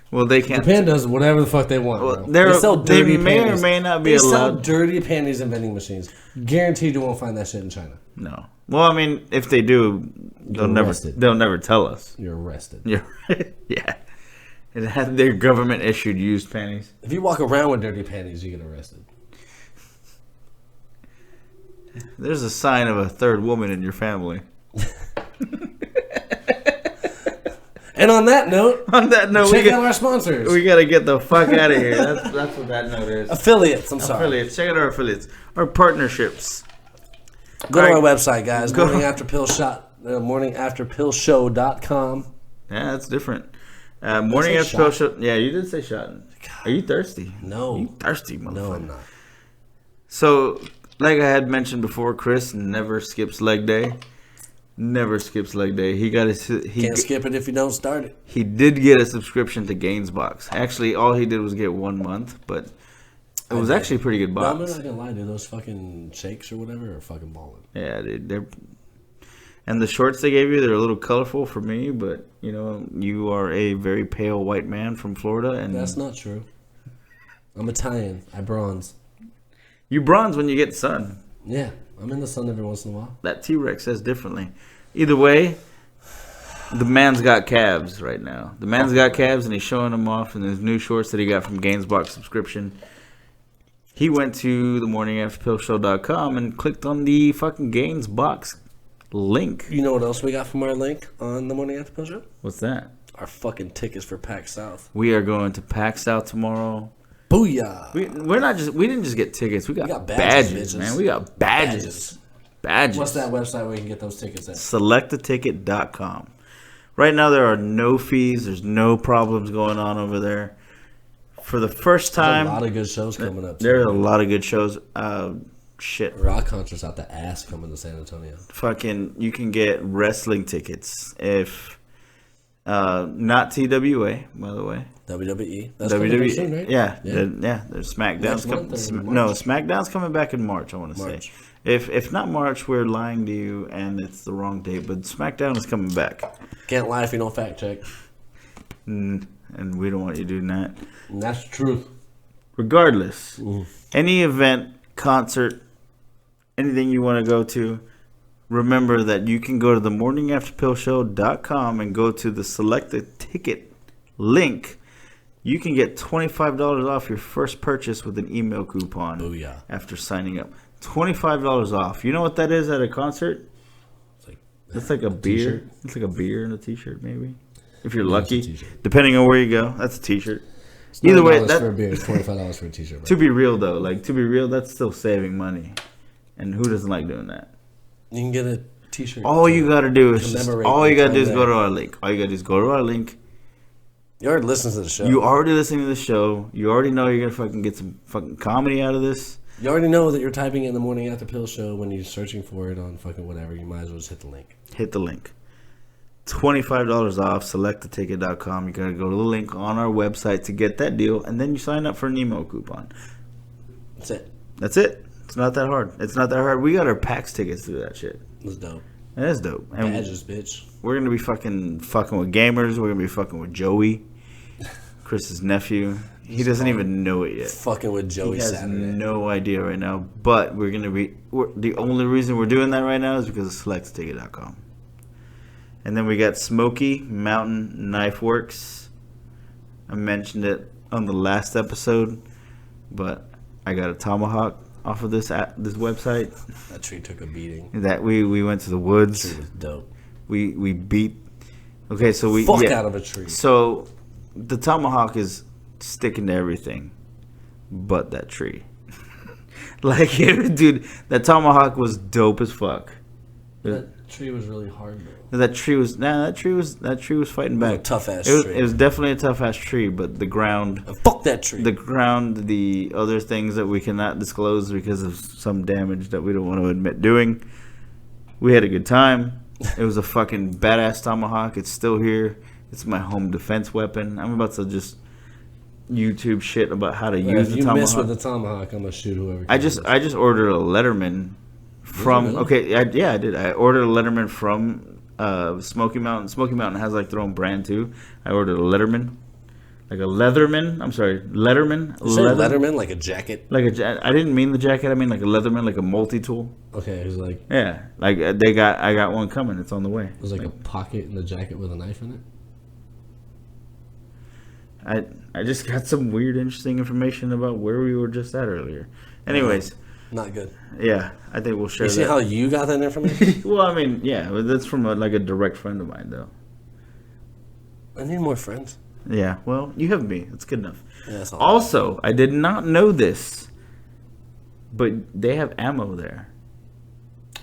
Well, they can't. Japan does whatever the fuck they want. Well, Bro. They sell dirty they may panties. or may not be They sell allowed. dirty panties in vending machines. Guaranteed you won't find that shit in China. No. Well, I mean, if they do, they'll arrested. never tell us. You're arrested. You're yeah. It had their government issued used panties. If you walk around with dirty panties, you get arrested. There's a sign of a third woman in your family. And on that note, On that note, check out our sponsors. we gotta get the fuck out of here. That's what that note is. Affiliates, I'm sorry. Affiliates. Check out our affiliates. Our partnerships. Go to our All website, guys. Go. morningafterpillshot.com. Yeah, that's different. Morning say after pill shot? shot. Yeah, you did say shot. Are you thirsty? No. You thirsty, motherfucker. No, I'm not. So, like I had mentioned before, Chris never skips leg day. Never skips leg day. He got his. Can't skip it if you don't start it. He did get a subscription to Gainsbox. Actually, all he did was get 1 month, but it was actually a pretty good No, I'm box. not gonna lie, dude. Those fucking shakes or whatever are fucking balling. Yeah, dude. And the shorts they gave you, they're a little colorful for me, but you know, you are a very pale white man from Florida, and That's not true. I'm Italian. I bronze. you bronze when you get sun. Yeah, I'm in the sun every once in a while. That T-Rex says differently. Either way, the man's got calves right now. The man's got calves, and he's showing them off in his new shorts that he got from Gainsbox subscription. He went to themorningafterpillshow.com and clicked on the fucking Gainsbox link. You know what else we got from our link on the Morning After Pill Show? What's that? Our fucking tickets for PAX South. We are going to PAX South tomorrow. Booyah! We didn't just get tickets. We got, got badges, badges, bitches. man. We got badges. Badges. What's that website where you can get those tickets at? Selectaticket.com. Right now there are no fees. There's no problems going on over there. For the first There's time, a lot of good shows coming up. there are a too. lot of good shows. Shit. Rock concerts out the ass coming to San Antonio. Fucking, you can get wrestling tickets if not TWA, by the way. WWE. That's coming up WWE. soon, right? Yeah. There's SmackDown's Next month or no, March? SmackDown's coming back in March. I want to say. March. If not March, we're lying to you, and it's the wrong date. But SmackDown is coming back, Can't lie if you don't fact check. and we don't want you doing that. And that's the truth. Regardless, any event, concert, anything you want to go to, remember that you can go to the morningafterpillshow.com and go to the select a ticket link. You can get $25 off your first purchase with an email coupon Booyah. after signing up. $25 off. You know what that is at a concert? It's like a beer. t-shirt? It's like a beer and a t-shirt, maybe. If you're No, it's a lucky. t-shirt. Depending on where you go, that's a t-shirt. It's Either way, $9 that, for a beer. It's $25 for a t-shirt. to Bro. be real though, that's still saving money. And who doesn't like doing that? You can get a t-shirt. All you gotta do is Commemorate all you your gotta do is time go to there. our link. All you gotta do is go to our link. You already listened to the show. You already listening to the show. You already know you're gonna fucking get some fucking comedy out of this. You already know that you're typing in the Morning After Pill Show when you're searching for it on fucking whatever. You might as well just hit the link. Hit the link. $25 off, selectaticket.com. You gotta go to the link on our website to get that deal, and then you sign up for an email coupon. That's it. That's it. It's not that hard. It's not that hard. We got our PAX tickets through that shit. That's dope. That is dope. And Badges, bitch. we're gonna be fucking with gamers. We're gonna be fucking with Joey, Chris's nephew. He doesn't even know it yet. Fucking with Joey He has Saturday. no idea right now. But we're gonna be. The only reason we're doing that right now is because of selectaticket.com. And then we got Smoky Mountain Knife Works. I mentioned it on the last episode, but I got a tomahawk off of this website. That tree took a beating. That we went to the That woods. tree was dope. We beat. Okay, so we Fuck out of a tree. So the tomahawk is sticking to everything, but that tree. Like, dude, that tomahawk was dope as fuck. That tree was really hard though. That tree was fighting back. A tough ass It tree. was definitely a tough ass tree, but the ground, And fuck that tree. the other things that we cannot disclose because of some damage that we don't want to admit doing. We had a good time. It was a fucking badass tomahawk. It's still here. It's my home defense weapon. I'm about to just YouTube shit about how to use if the you tomahawk. miss with the tomahawk, I'm gonna shoot whoever. I just ordered a Letterman from. really? Okay, I did. I ordered a Letterman from Smoky Mountain. Smoky Mountain has like their own brand too. I ordered a Letterman. Like a Leatherman. I'm sorry, Letterman. You say Letterman, like a jacket? Like I didn't mean the jacket. I mean like a Leatherman, like a multi-tool. Okay, it was like... Yeah, like I got one coming. It's on the way. It was like a pocket in the jacket with a knife in it? I just got some weird, interesting information about where we were just at earlier. Anyways. Not good. Yeah, I think we'll share You see that. how you got that information? Well, I mean, yeah, but that's from like a direct friend of mine, though. I need more friends. Yeah, well, you have me. That's good enough. Yeah, that's all. Also, I did not know this, but they have ammo there.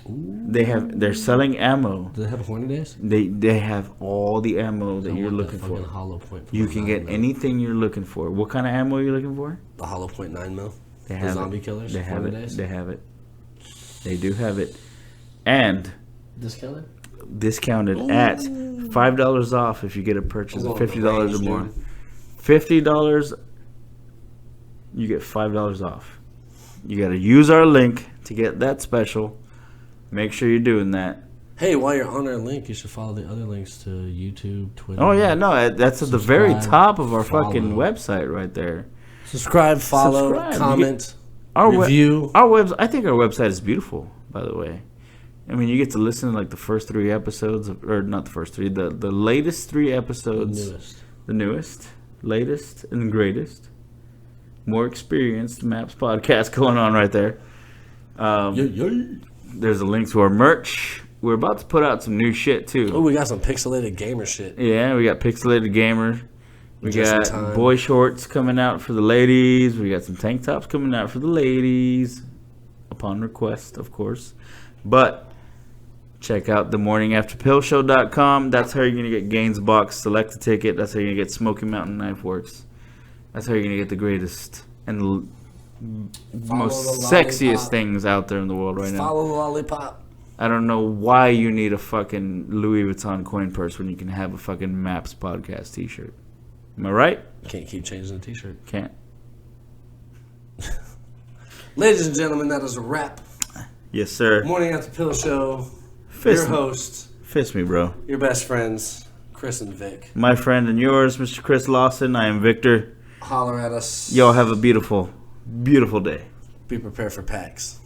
Ooh. They're selling ammo. Do they have Hornet Days? They have all the ammo that you're looking for. Hollow point. You can get anything you're looking for. What kind of ammo are you looking for? The Hollow Point 9mm. They have zombie it. killers. They have Hornet it. Days? They have it. They do have it, and Discounted? discounted at $5 off if you get a purchase of $50 or more. Dude. $50, you get $5 off. You got to use our link to get that special. Make sure you're doing that. Hey, while you're on our link, you should follow the other links to YouTube, Twitter. Oh yeah, no, that's at the very Subscribe, top of our fucking follow. website right there. Subscribe, follow, Subscribe. comment, Our review. I think our website is beautiful, by the way. I mean, you get to listen to like the first 3 episodes, or not the first 3, the latest 3 episodes. The newest, latest, and greatest. More experienced Maps podcast going on right there. There's a link to our merch. We're about to put out some new shit too. Oh, we got some pixelated gamer shit. Yeah, we got Pixelated Gamer. We Just in got time. boy shorts coming out for the ladies. We got some tank tops coming out for the ladies. Upon request, of course. But check out the morningafterpillshow.com. That's how you're going to get Gaines Box Select a Ticket. That's how you're going to get Smoky Mountain Knife Works. That's how you're going to get the greatest and most the sexiest lollipop. things out there in the world right now. Follow the lollipop. I don't know why you need a fucking Louis Vuitton coin purse when you can have a fucking Maps podcast t-shirt. Am I right? Can't keep changing the t-shirt. Can't. Ladies and gentlemen, that is a wrap. Yes, sir. Morning After Pill Show. Fist Your me. host, Fist me, bro. your best friends, Chris and Vic. My friend and yours, Mr. Chris Lawson. I am Victor. Holler at us. Y'all have a beautiful, beautiful day. Be prepared for packs.